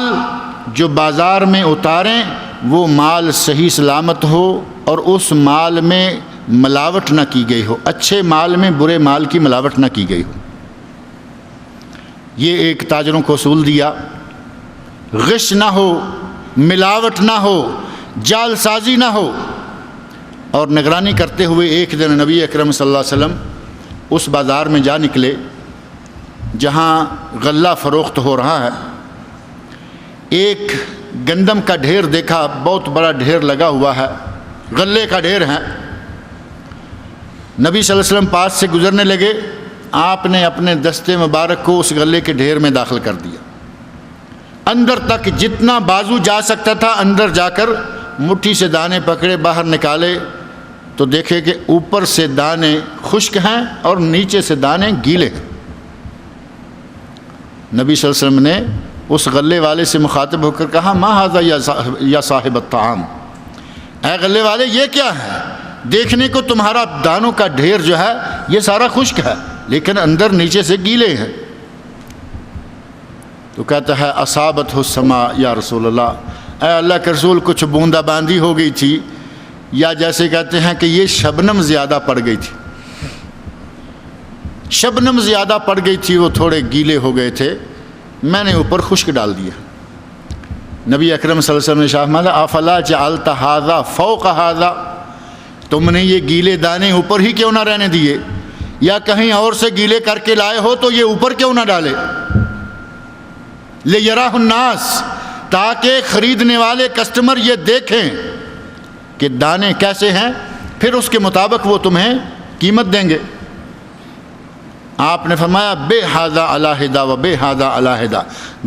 جو بازار میں اتاریں وہ مال صحیح سلامت ہو اور اس مال میں ملاوٹ نہ کی گئی ہو، اچھے مال میں برے مال کی ملاوٹ نہ کی گئی ہو۔ یہ ایک تاجروں کو اصول دیا، غش نہ ہو، ملاوٹ نہ ہو، جعل سازی نہ ہو۔ اور نگرانی کرتے ہوئے ایک دن نبی اکرم صلی اللہ علیہ وسلم اس بازار میں جا نکلے جہاں غلہ فروخت ہو رہا ہے۔ ایک گندم کا ڈھیر دیکھا، بہت بڑا ڈھیر لگا ہوا ہے، غلے کا ڈھیر ہے۔ نبی صلی اللہ علیہ وسلم پاس سے گزرنے لگے، آپ نے اپنے دستے مبارک کو اس غلے کے ڈھیر میں داخل کر دیا، اندر تک جتنا بازو جا سکتا تھا اندر جا کر مٹھی سے دانے پکڑے، باہر نکالے تو دیکھے کہ اوپر سے دانے خشک ہیں اور نیچے سے دانے گیلے ہیں۔ نبی صلی اللہ علیہ وسلم نے اس غلے والے سے مخاطب ہو کر کہا، ما ھذا یا صاحب الطعام، اے غلے والے یہ کیا ہے؟ دیکھنے کو تمہارا دانوں کا ڈھیر جو ہے یہ سارا خشک ہے لیکن اندر نیچے سے گیلے ہیں۔ تو کہتا ہے اصابتہ السماء یا رسول اللہ، اے اللہ کے رسول کچھ بوندا باندی ہو گئی تھی، یا جیسے کہتے ہیں کہ یہ شبنم زیادہ پڑ گئی تھی، شبنم زیادہ پڑ گئی تھی، وہ تھوڑے گیلے ہو گئے تھے، میں نے اوپر خشک ڈال دیا۔ نبی اکرم صلی اللہ علیہ وسلم نے شاہ فرمایا، افلا جعلت ھذا فوق ھذا، تم نے یہ گیلے دانے اوپر ہی کیوں نہ رہنے دیے، یا کہیں اور سے گیلے کر کے لائے ہو تو یہ اوپر کیوں نہ ڈالے؟ لیراہ الناس، تاکہ خریدنے والے کسٹمر یہ دیکھیں کہ دانے کیسے ہیں، پھر اس کے مطابق وہ تمہیں قیمت دیں گے۔ آپ نے فرمایا بے ھذا علیٰ و بے ھذا علیٰ،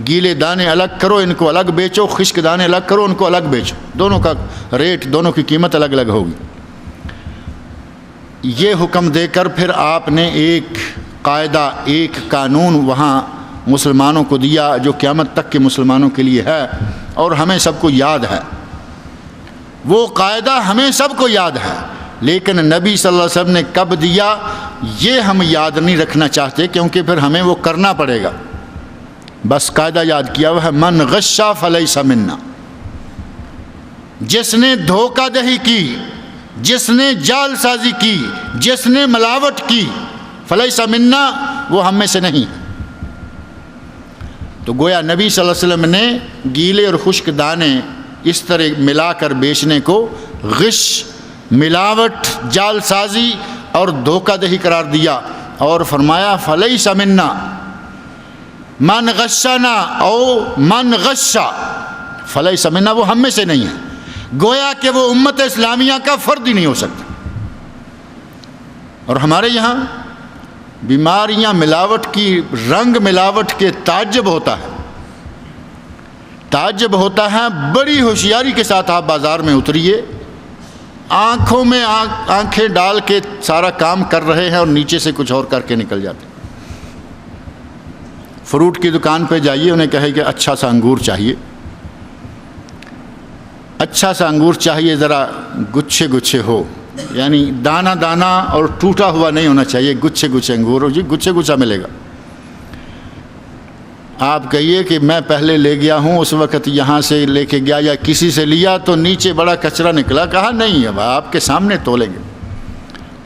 گیلے دانے الگ کرو ان کو الگ بیچو، خشک دانے الگ کرو ان کو الگ بیچو، دونوں کا ریٹ، دونوں کی قیمت الگ الگ ہوگی۔ یہ حکم دے کر پھر آپ نے ایک قاعدہ، ایک قانون وہاں مسلمانوں کو دیا جو قیامت تک کے مسلمانوں کے لیے ہے اور ہمیں سب کو یاد ہے۔ وہ قاعدہ ہمیں سب کو یاد ہے لیکن نبی صلی اللہ علیہ وسلم نے کب دیا یہ ہم یاد نہیں رکھنا چاہتے، کیونکہ پھر ہمیں وہ کرنا پڑے گا۔ بس قاعدہ یاد کیا ہوا ہے، من غش فلیس منا، جس نے دھوکہ دہی کی، جس نے جعل سازی کی، جس نے ملاوٹ کی، فلیس منا، وہ ہم میں سے نہیں۔ تو گویا نبی صلی اللہ علیہ وسلم نے گیلے اور خشک دانے اس طرح ملا کر بیچنے کو غش، ملاوٹ، جعل سازی اور دھوکہ دہی قرار دیا، اور فرمایا فلیس منا من غشنا او من غشا فلیس منا، وہ ہم میں سے نہیں ہے۔ گویا کہ وہ امت اسلامیہ کا فرد ہی نہیں ہو سکتا۔ اور ہمارے یہاں بیماریاں ملاوٹ کی، رنگ ملاوٹ کے تعجب ہوتا ہے، تعجب ہوتا ہے۔ بڑی ہوشیاری کے ساتھ آپ بازار میں اتریے، آنکھوں میں آنکھیں ڈال کے سارا کام کر رہے ہیں اور نیچے سے کچھ اور کر کے نکل جاتے ہیں۔ فروٹ کی دکان پہ جائیے، انہیں کہے کہ اچھا سا انگور چاہیے، اچھا سا انگور چاہیے، ذرا گچھے گچھے ہو، یعنی دانہ دانہ اور ٹوٹا ہوا نہیں ہونا چاہیے، گچھے گچھے انگور ہو۔ جی گچھے گچھا ملے گا۔ آپ کہیے کہ میں پہلے لے گیا ہوں، اس وقت یہاں سے لے کے گیا یا کسی سے لیا تو نیچے بڑا کچرا نکلا، کہا نہیں، اب آپ کے سامنے تولیں گے۔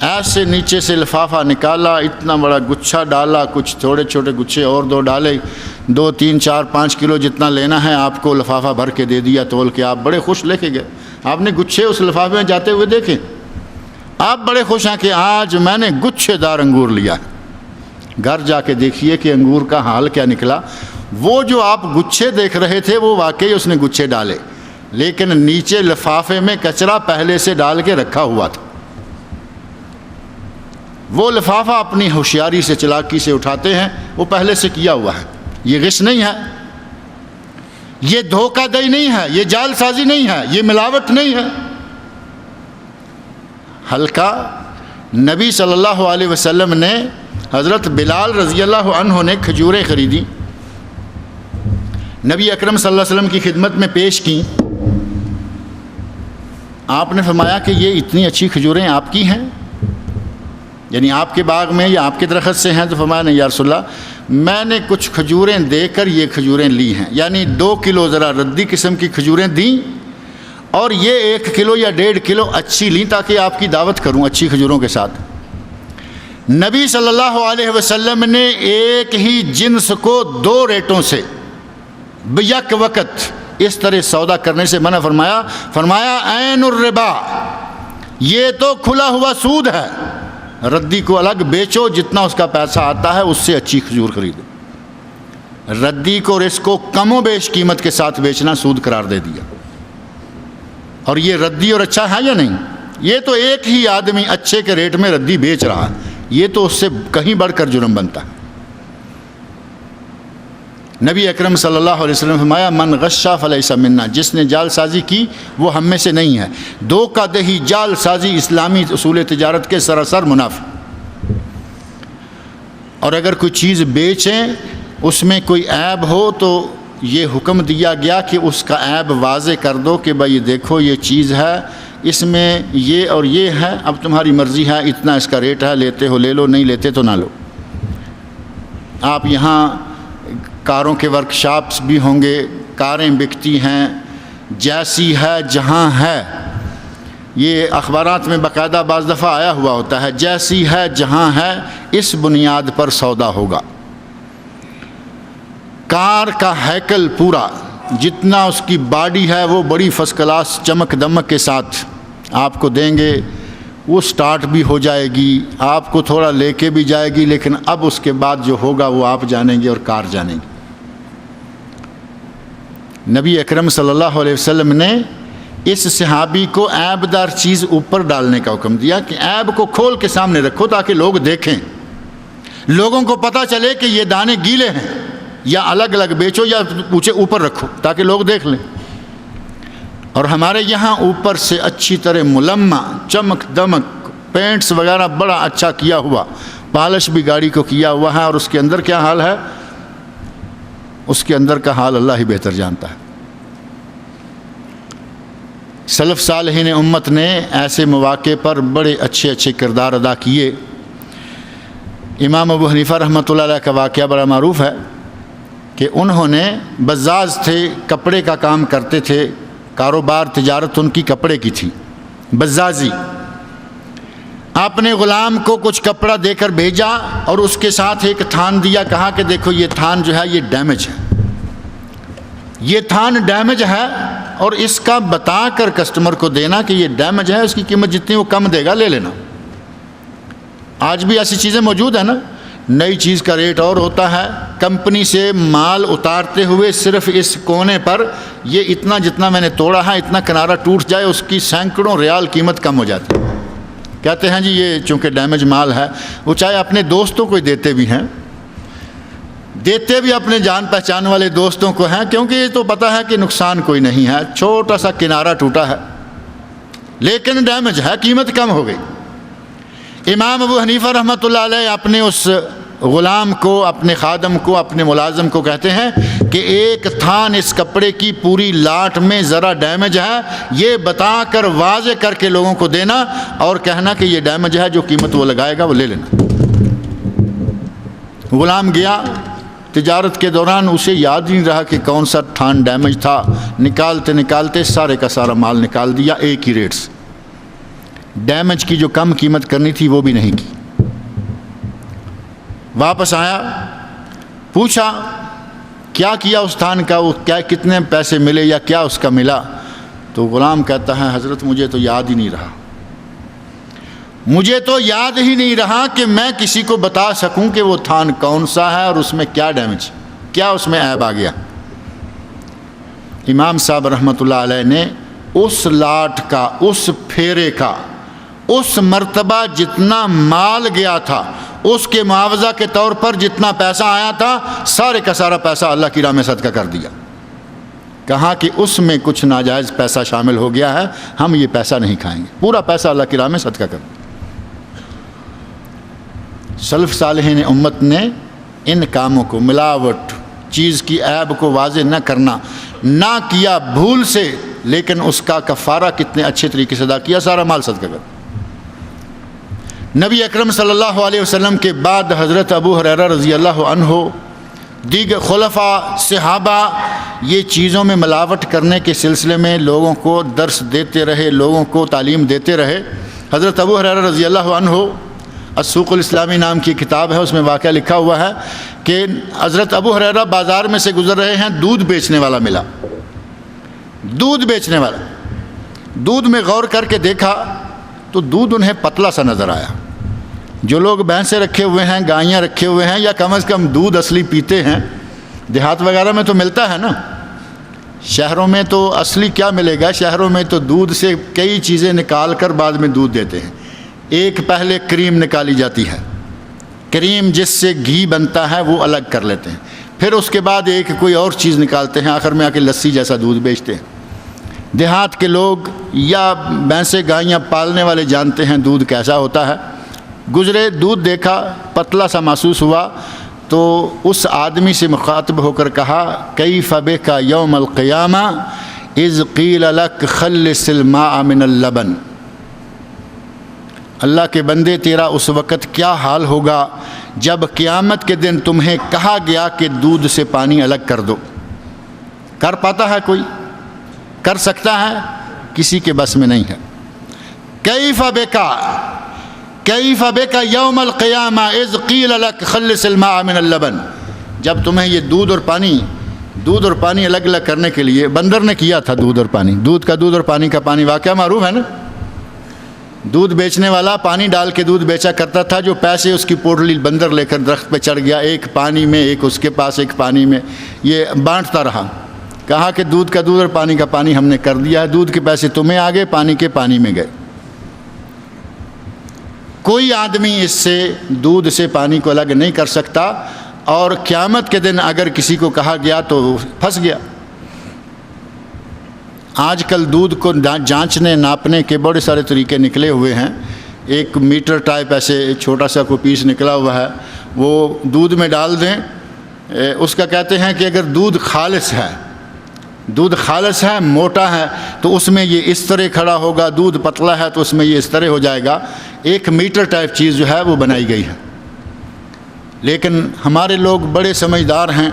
ایسے نیچے سے لفافہ نکالا، اتنا بڑا گچھا ڈالا، کچھ تھوڑے چھوٹے گچھے اور دو ڈالے، 2 3 4 5 کلو جتنا لینا ہے آپ کو لفافہ بھر کے دے دیا تول کے، آپ بڑے خوش لے کے گئے۔ آپ نے گچھے اس لفافے میں جاتے ہوئے دیکھیں، آپ بڑے خوش ہیں کہ آج میں نے گچھے دار انگور لیا ہے۔ گھر جا کے دیکھیے کہ انگور کا حال کیا نکلا۔ وہ جو آپ گچھے دیکھ رہے تھے وہ واقعی اس نے گچھے ڈالے، لیکن نیچے لفافے میں کچرا پہلے سے ڈال کے رکھا ہوا تھا۔ وہ لفافہ اپنی ہوشیاری سے، چلاکی سے اٹھاتے ہیں، وہ پہلے سے کیا ہوا ہے۔ یہ غش نہیں ہے، یہ دھوکہ دہی نہیں ہے، یہ جعل سازی نہیں ہے، یہ ملاوٹ نہیں ہے۔ ہلکا نبی صلی اللہ علیہ وسلم نے، حضرت بلال رضی اللہ عنہ نے کھجوریں خریدی، نبی اکرم صلی اللہ علیہ وسلم کی خدمت میں پیش کی۔ آپ نے فرمایا کہ یہ اتنی اچھی کھجوریں آپ کی ہیں؟ یعنی آپ کے باغ میں یا آپ کے درخت سے ہیں؟ تو فرمایا نہیں یا رسول اللہ، میں نے کچھ کھجوریں دے کر یہ کھجوریں لی ہیں، یعنی 2 کلو ذرا ردی قسم کی کھجوریں دیں اور یہ 1 کلو یا 1.5 کلو اچھی لیں تاکہ آپ کی دعوت کروں اچھی کھجوروں کے ساتھ۔ نبی صلی اللہ علیہ وسلم نے ایک ہی جنس کو 2 ریٹوں سے بیک وقت اس طرح سودا کرنے سے منع فرمایا۔ فرمایا عین الربا، یہ تو کھلا ہوا سود ہے، ردی کو الگ بیچو، جتنا اس کا پیسہ آتا ہے اس سے اچھی کھجور خریدو۔ ردی کو اور اس کو کم و بیش قیمت کے ساتھ بیچنا سود قرار دے دیا۔ اور یہ ردی اور اچھا ہے یا نہیں؟ یہ تو ایک ہی آدمی اچھے کے ریٹ میں ردی بیچ رہا ہے، یہ تو اس سے کہیں بڑھ کر جرم بنتا ہے۔ نبی اکرم صلی اللہ علیہ وسلم فرمایا من غشا فلیس منا، جس نے جال سازی کی وہ ہم میں سے نہیں ہے۔ دھوکہ دہی، جال سازی اسلامی اصول تجارت کے سراسر منافی۔ اور اگر کوئی چیز بیچیں اس میں کوئی عیب ہو تو یہ حکم دیا گیا کہ اس کا عیب واضح کر دو کہ بھائی دیکھو یہ چیز ہے، اس میں یہ اور یہ ہے، اب تمہاری مرضی ہے، اتنا اس کا ریٹ ہے، لیتے ہو لے لو، نہیں لیتے تو نہ لو۔ آپ یہاں کاروں کے ورکشاپس بھی ہوں گے، کاریں بکتی ہیں، جیسی ہے جہاں ہے، یہ اخبارات میں باقاعدہ بعض دفعہ آیا ہوا ہوتا ہے، جیسی ہے جہاں ہے اس بنیاد پر سودا ہوگا۔ کار کا ہیکل پورا، جتنا اس کی باڈی ہے وہ بڑی فرسٹ کلاس چمک دمک کے ساتھ آپ کو دیں گے، وہ سٹارٹ بھی ہو جائے گی، آپ کو تھوڑا لے کے بھی جائے گی، لیکن اب اس کے بعد جو ہوگا وہ آپ جانیں گے اور کار جانیں گے۔ نبی اکرم صلی اللہ علیہ وسلم نے اس صحابی کو عیب دار چیز اوپر ڈالنے کا حکم دیا کہ عیب کو کھول کے سامنے رکھو تاکہ لوگ دیکھیں، لوگوں کو پتہ چلے کہ یہ دانے گیلے ہیں، یا الگ الگ بیچو یا پوچھے اوپر رکھو تاکہ لوگ دیکھ لیں۔ اور ہمارے یہاں اوپر سے اچھی طرح ملمع چمک دمک پینٹس وغیرہ بڑا اچھا کیا ہوا، پالش بھی گاڑی کو کیا ہوا ہے، اور اس کے اندر کیا حال ہے، اس کے اندر کا حال اللہ ہی بہتر جانتا ہے۔ سلف صالحین امت نے ایسے مواقع پر بڑے اچھے اچھے کردار ادا کیے۔ امام ابو حنیفہ رحمۃ اللہ علیہ کا واقعہ بڑا معروف ہے کہ انہوں نے بزاز تھے، کپڑے کا کام کرتے تھے، کاروبار تجارت ان کی کپڑے کی تھی، بزازی۔ اپنے غلام کو کچھ کپڑا دے کر بھیجا اور اس کے ساتھ ایک تھان دیا، کہا کہ دیکھو یہ تھان جو ہے یہ ڈیمیج ہے، یہ تھان ڈیمیج ہے، اور اس کا بتا کر کسٹمر کو دینا کہ یہ ڈیمیج ہے، اس کی قیمت جتنی وہ کم دے گا لے لینا۔ آج بھی ایسی چیزیں موجود ہیں نا، نئی چیز کا ریٹ اور ہوتا ہے، کمپنی سے مال اتارتے ہوئے صرف اس کونے پر یہ اتنا جتنا میں نے توڑا ہے اتنا کنارہ ٹوٹ جائے، اس کی سینکڑوں ریال قیمت کم ہو جاتی ہے۔ کہتے ہیں جی یہ چونکہ ڈیمیج مال ہے، وہ چاہے اپنے دوستوں کو دیتے بھی ہیں، دیتے بھی اپنے جان پہچان والے دوستوں کو ہیں، کیونکہ یہ تو پتہ ہے کہ نقصان کوئی نہیں ہے، چھوٹا سا کنارہ ٹوٹا ہے لیکن ڈیمیج ہے، قیمت کم ہو گئی۔ امام ابو حنیفہ رحمۃ اللہ علیہ اپنے اس غلام کو، اپنے خادم کو، اپنے ملازم کو کہتے ہیں کہ ایک تھان اس کپڑے کی پوری لاٹ میں ذرا ڈیمیج ہے، یہ بتا کر واضح کر کے لوگوں کو دینا اور کہنا کہ یہ ڈیمیج ہے، جو قیمت وہ لگائے گا وہ لے لینا۔ غلام گیا، تجارت کے دوران اسے یاد نہیں رہا کہ کون سا تھان ڈیمیج تھا، نکالتے نکالتے سارے کا سارا مال نکال دیا ایک ہی ریٹ سے، ڈیمیج کی جو کم قیمت کرنی تھی وہ بھی نہیں کی۔ واپس آیا، پوچھا کیا کیا اس تھان کا، وہ کیا کتنے پیسے ملے یا کیا اس کا ملا؟ تو غلام کہتا ہے حضرت مجھے تو یاد ہی نہیں رہا، مجھے تو یاد ہی نہیں رہا کہ میں کسی کو بتا سکوں کہ وہ تھان کون سا ہے اور اس میں کیا ڈیمیج، کیا اس میں عیب آ گیا۔ امام صاحب رحمۃ اللہ علیہ نے اس لاٹ کا، اس پھیرے کا، اس مرتبہ جتنا مال گیا تھا اس کے معاوضہ کے طور پر جتنا پیسہ آیا تھا، سارے کا سارا پیسہ اللہ کی راہ میں صدقہ کر دیا۔ کہا کہ اس میں کچھ ناجائز پیسہ شامل ہو گیا ہے، ہم یہ پیسہ نہیں کھائیں گے، پورا پیسہ اللہ کی راہ میں صدقہ کر دیا۔ سلف صالحین امت نے ان کاموں کو، ملاوٹ، چیز کی عیب کو واضح نہ کرنا، نہ کیا بھول سے، لیکن اس کا کفارہ کتنے اچھے طریقے سے ادا کیا، سارا مال صدقہ کر۔ نبی اکرم صلی اللہ علیہ وسلم کے بعد حضرت ابو ہریرہ رضی اللہ عنہ دیگر خلفاء صحابہ یہ چیزوں میں ملاوٹ کرنے کے سلسلے میں لوگوں کو درس دیتے رہے، لوگوں کو تعلیم دیتے رہے۔ حضرت ابو ہریرہ رضی اللہ عنہ السوق الاسلامی نام کی کتاب ہے، اس میں واقعہ لکھا ہوا ہے کہ حضرت ابو ہریرہ بازار میں سے گزر رہے ہیں، دودھ بیچنے والا ملا، دودھ بیچنے والا۔ دودھ میں غور کر کے دیکھا تو دودھ انہیں پتلا سا نظر آیا۔ جو لوگ بھینسیں رکھے ہوئے ہیں، گائیاں رکھے ہوئے ہیں، یا کم از کم دودھ اصلی پیتے ہیں، دیہات وغیرہ میں تو ملتا ہے نا، شہروں میں تو اصلی کیا ملے گا؟ شہروں میں تو دودھ سے کئی چیزیں نکال کر بعد میں دودھ دیتے ہیں۔ ایک پہلے کریم نکالی جاتی ہے، کریم جس سے گھی بنتا ہے وہ الگ کر لیتے ہیں، پھر اس کے بعد ایک کوئی اور چیز نکالتے ہیں، آخر میں آ کے لسی جیسا دودھ بیچتے ہیں۔ دیہات کے لوگ یا بھینسیں گائیاں پالنے والے جانتے ہیں دودھ کیسا ہوتا ہے۔ گزرے، دودھ دیکھا، پتلا سا محسوس ہوا، تو اس آدمی سے مخاطب ہو کر کہا کیف بک یوم القیامہ اذ قیل لک خلص الماء من اللبن۔ اللہ کے بندے، تیرا اس وقت کیا حال ہوگا جب قیامت کے دن تمہیں کہا گیا کہ دودھ سے پانی الگ کر دو۔ کر پاتا ہے کوئی؟ کر سکتا ہے؟ کسی کے بس میں نہیں ہے۔ کیف بک یوم القیامہ اذ قیل لک خلص الماء من اللبن۔ جب تمہیں یہ دودھ اور پانی الگ الگ کرنے کے لیے بندر نے کیا تھا، دودھ اور پانی کا پانی واقعہ معروف ہے نا۔ دودھ بیچنے والا پانی ڈال کے دودھ بیچا کرتا تھا، جو پیسے اس کی پوٹلی بندر لے کر درخت پہ چڑھ گیا، ایک پانی میں، ایک اس کے پاس، ایک پانی میں، یہ بانٹتا رہا۔ کہا کہ دودھ کا دودھ اور پانی کا پانی ہم نے کر دیا ہے، دودھ کے پیسے تمہیں آ گئے، پانی کے پانی میں گئے۔ کوئی آدمی اس سے دودھ سے پانی کو الگ نہیں کر سکتا، اور قیامت کے دن اگر کسی کو کہا گیا تو پھنس گیا۔ آج کل دودھ کو جانچنے ناپنے کے بڑے سارے طریقے نکلے ہوئے ہیں۔ ایک میٹر ٹائپ ایسے چھوٹا سا کوئی پیس نکلا ہوا ہے، وہ دودھ میں ڈال دیں، اس کا کہتے ہیں کہ اگر دودھ خالص ہے، موٹا ہے، تو اس میں یہ اس طرح کھڑا ہوگا، دودھ پتلا ہے تو اس میں یہ اس طرح ہو جائے گا۔ ایک میٹر ٹائپ چیز جو ہے وہ بنائی گئی ہے۔ لیکن ہمارے لوگ بڑے سمجھدار ہیں،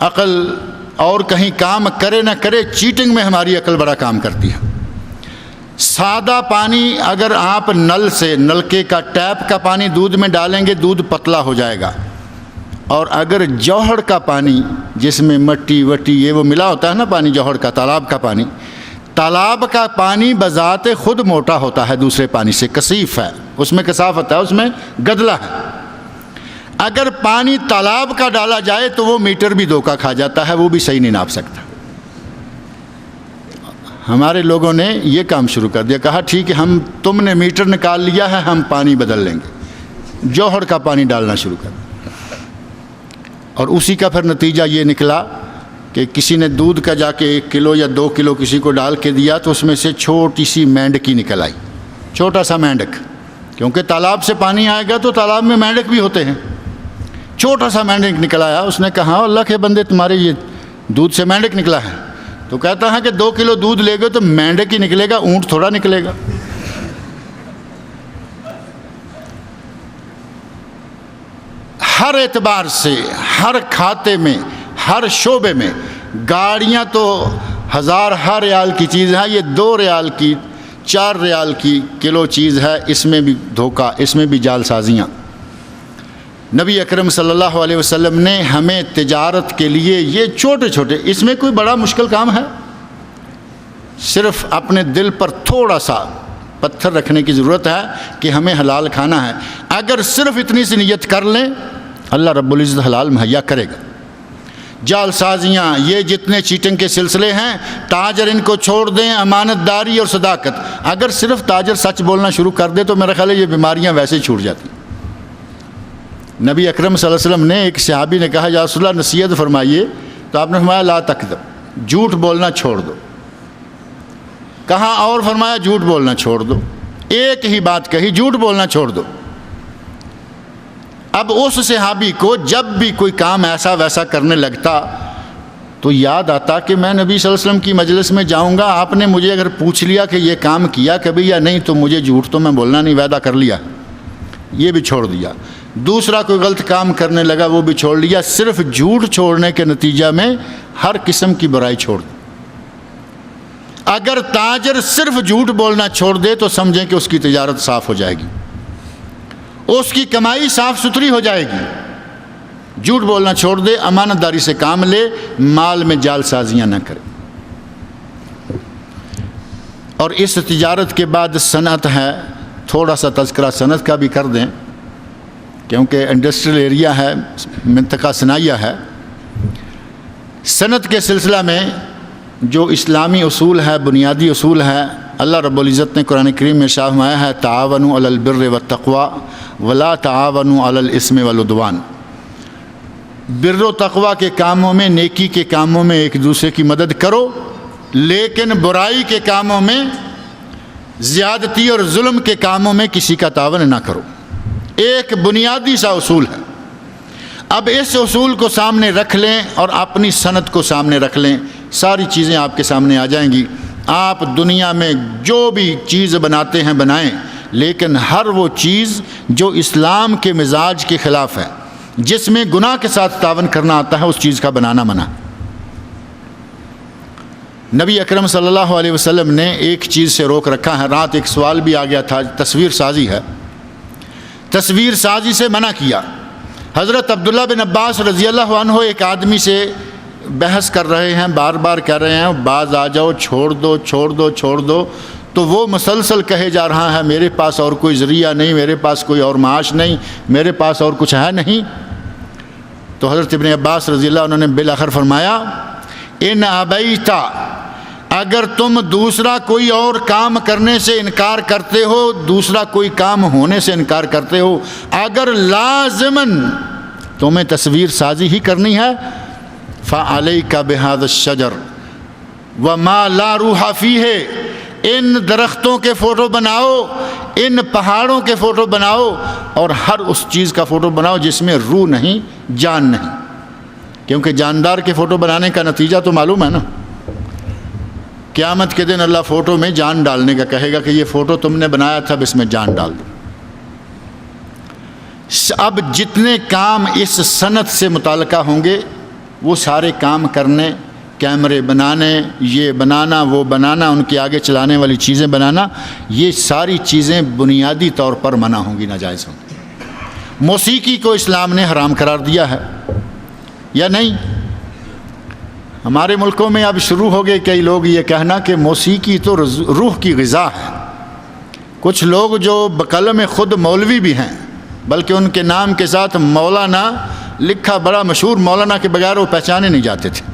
عقل اور کہیں کام کرے نہ کرے، چیٹنگ میں ہماری عقل بڑا کام کرتی ہے۔ سادہ پانی اگر آپ نلکے کا ٹیپ کا پانی دودھ میں ڈالیں گے، دودھ پتلا ہو جائے گا، اور اگر جوہر کا پانی جس میں مٹی وٹی یہ وہ ملا ہوتا ہے نا پانی، جوہر کا، تالاب کا پانی بذات خود موٹا ہوتا ہے، دوسرے پانی سے کثیف ہے، اس میں کثافت ہے، اس میں گدلا ہے۔ اگر پانی تالاب کا ڈالا جائے تو وہ میٹر بھی دھوکہ کھا جاتا ہے، وہ بھی صحیح نہیں ناپ سکتا۔ ہمارے لوگوں نے یہ کام شروع کر دیا، کہا ٹھیک ہے، تم نے میٹر نکال لیا ہے، ہم پانی بدل لیں گے، جوہر کا پانی ڈالنا شروع کر دیا۔ اور اسی کا پھر نتیجہ یہ نکلا کہ کسی نے دودھ کا جا کے 1 کلو یا 2 کلو کسی کو ڈال کے دیا، تو اس میں سے چھوٹی سی مینڈکی نکل آئی، چھوٹا سا مینڈک، کیونکہ تالاب سے پانی آئے گا تو تالاب میں مینڈک بھی ہوتے ہیں۔ چھوٹا سا مینڈک نکل آیا، اس نے کہا اللہ کے بندے تمہارے یہ دودھ سے مینڈک نکلا ہے؟ تو کہتا ہے کہ 2 کلو دودھ لے گے تو مینڈک ہی نکلے گا، اونٹ تھوڑا نکلے گا۔ ہر اعتبار سے، ہر کھاتے میں، ہر شعبے میں، گاڑیاں تو 1000 ریال کی چیز ہے، یہ 2 ریال کی 4 ریال کی کلو چیز ہے، اس میں بھی دھوکہ، اس میں بھی جال سازیاں۔ نبی اکرم صلی اللہ علیہ وسلم نے ہمیں تجارت کے لیے یہ چھوٹے چھوٹے، اس میں کوئی بڑا مشکل کام ہے، صرف اپنے دل پر تھوڑا سا پتھر رکھنے کی ضرورت ہے کہ ہمیں حلال کھانا ہے۔ اگر صرف اتنی سی نیت کر لیں، اللہ رب العزت حلال مہیا کرے گا۔ جال سازیاں، یہ جتنے چیٹنگ کے سلسلے ہیں، تاجر ان کو چھوڑ دیں، امانت داری اور صداقت، اگر صرف تاجر سچ بولنا شروع کر دے تو میرا خیال ہے یہ بیماریاں ویسے ہی چھوٹ جاتی۔ نبی اکرم صلی اللہ علیہ وسلم نے، ایک صحابی نے کہا یا رسول اللہ نصیحت فرمائیے، تو آپ نے فرمایا لا تکذب، جھوٹ بولنا چھوڑ دو۔ کہا اور فرمایا جھوٹ بولنا چھوڑ دو، ایک ہی بات کہی، جھوٹ بولنا چھوڑ دو۔ اب اس صحابی کو جب بھی کوئی کام ایسا ویسا کرنے لگتا تو یاد آتا کہ میں نبی صلی اللہ علیہ وسلم کی مجلس میں جاؤں گا، آپ نے مجھے اگر پوچھ لیا کہ یہ کام کیا کبھی یا نہیں تو مجھے جھوٹ تو میں بولنا نہیں، وعدہ کر لیا، یہ بھی چھوڑ دیا۔ دوسرا کوئی غلط کام کرنے لگا، وہ بھی چھوڑ لیا۔ صرف جھوٹ چھوڑنے کے نتیجہ میں ہر قسم کی برائی چھوڑ دی۔ اگر تاجر صرف جھوٹ بولنا چھوڑ دے تو سمجھیں کہ اس کی تجارت صاف ہو جائے گی، اس کی کمائی صاف ستھری ہو جائے گی۔ جھوٹ بولنا چھوڑ دے، امانت داری سے کام لے، مال میں جال سازیاں نہ کرے۔ اور اس تجارت کے بعد صنعت ہے، تھوڑا سا تذکرہ صنعت کا بھی کر دیں کیونکہ انڈسٹریل ایریا ہے، منطقہ صناعیہ ہے۔ صنعت کے سلسلہ میں جو اسلامی اصول ہے، بنیادی اصول ہے، اللہ رب العزت نے قرآن کریم میں ارشاد فرمایا ہے تعاونوا علی البر والتقوی ولا تعاونوا علی الاثم والعدوان۔ بر و تقوی کے کاموں میں، نیکی کے کاموں میں ایک دوسرے کی مدد کرو، لیکن برائی کے کاموں میں، زیادتی اور ظلم کے کاموں میں کسی کا تعاون نہ کرو۔ ایک بنیادی سا اصول ہے۔ اب اس اصول کو سامنے رکھ لیں اور اپنی صنعت کو سامنے رکھ لیں، ساری چیزیں آپ کے سامنے آ جائیں گی۔ آپ دنیا میں جو بھی چیز بناتے ہیں بنائیں، لیکن ہر وہ چیز جو اسلام کے مزاج کے خلاف ہے، جس میں گناہ کے ساتھ تعاون کرنا آتا ہے، اس چیز کا بنانا منع۔ نبی اکرم صلی اللہ علیہ وسلم نے ایک چیز سے روک رکھا ہے۔ رات ایک سوال بھی آ گیا تھا، تصویر سازی ہے، تصویر سازی سے منع کیا۔ حضرت عبداللہ بن عباس رضی اللہ عنہ ایک آدمی سے بحث کر رہے ہیں، بار بار کہہ رہے ہیں باز آ جاؤ، چھوڑ دو چھوڑ دو چھوڑ دو، تو وہ مسلسل کہے جا رہا ہے میرے پاس اور کوئی ذریعہ نہیں، میرے پاس کوئی اور معاش نہیں، میرے پاس اور کچھ ہے نہیں۔ تو حضرت ابن عباس رضی اللہ عنہ نے بالآخر فرمایا ان ابیتا، اگر تم دوسرا کوئی اور کام کرنے سے انکار کرتے ہو، دوسرا کوئی کام ہونے سے انکار کرتے ہو، اگر لازماً تمہیں تصویر سازی ہی کرنی ہے، فعلیک بہذا الشجر وما لا روح فیہ، ان درختوں کے فوٹو بناؤ، ان پہاڑوں کے فوٹو بناؤ، اور ہر اس چیز کا فوٹو بناؤ جس میں روح نہیں، جان نہیں، کیونکہ جاندار کے فوٹو بنانے کا نتیجہ تو معلوم ہے نا۔ قیامت کے دن اللہ فوٹو میں جان ڈالنے کا کہے گا کہ یہ فوٹو تم نے بنایا تھا، اب اس میں جان ڈال دو۔ اب جتنے کام اس صنعت سے متعلقہ ہوں گے وہ سارے کام کرنے، کیمرے بنانے، یہ بنانا وہ بنانا، ان کے آگے چلانے والی چیزیں بنانا، یہ ساری چیزیں بنیادی طور پر منع ہوں گی، ناجائز ہوں گی۔ موسیقی کو اسلام نے حرام قرار دیا ہے یا نہیں؟ ہمارے ملکوں میں اب شروع ہو گئے کئی لوگ یہ کہنا کہ موسیقی تو روح کی غذا ہے۔ کچھ لوگ جو بقلم خود مولوی بھی ہیں، بلکہ ان کے نام کے ساتھ مولانا لکھا، بڑا مشہور مولانا کے بغیر وہ پہچانے نہیں جاتے تھے۔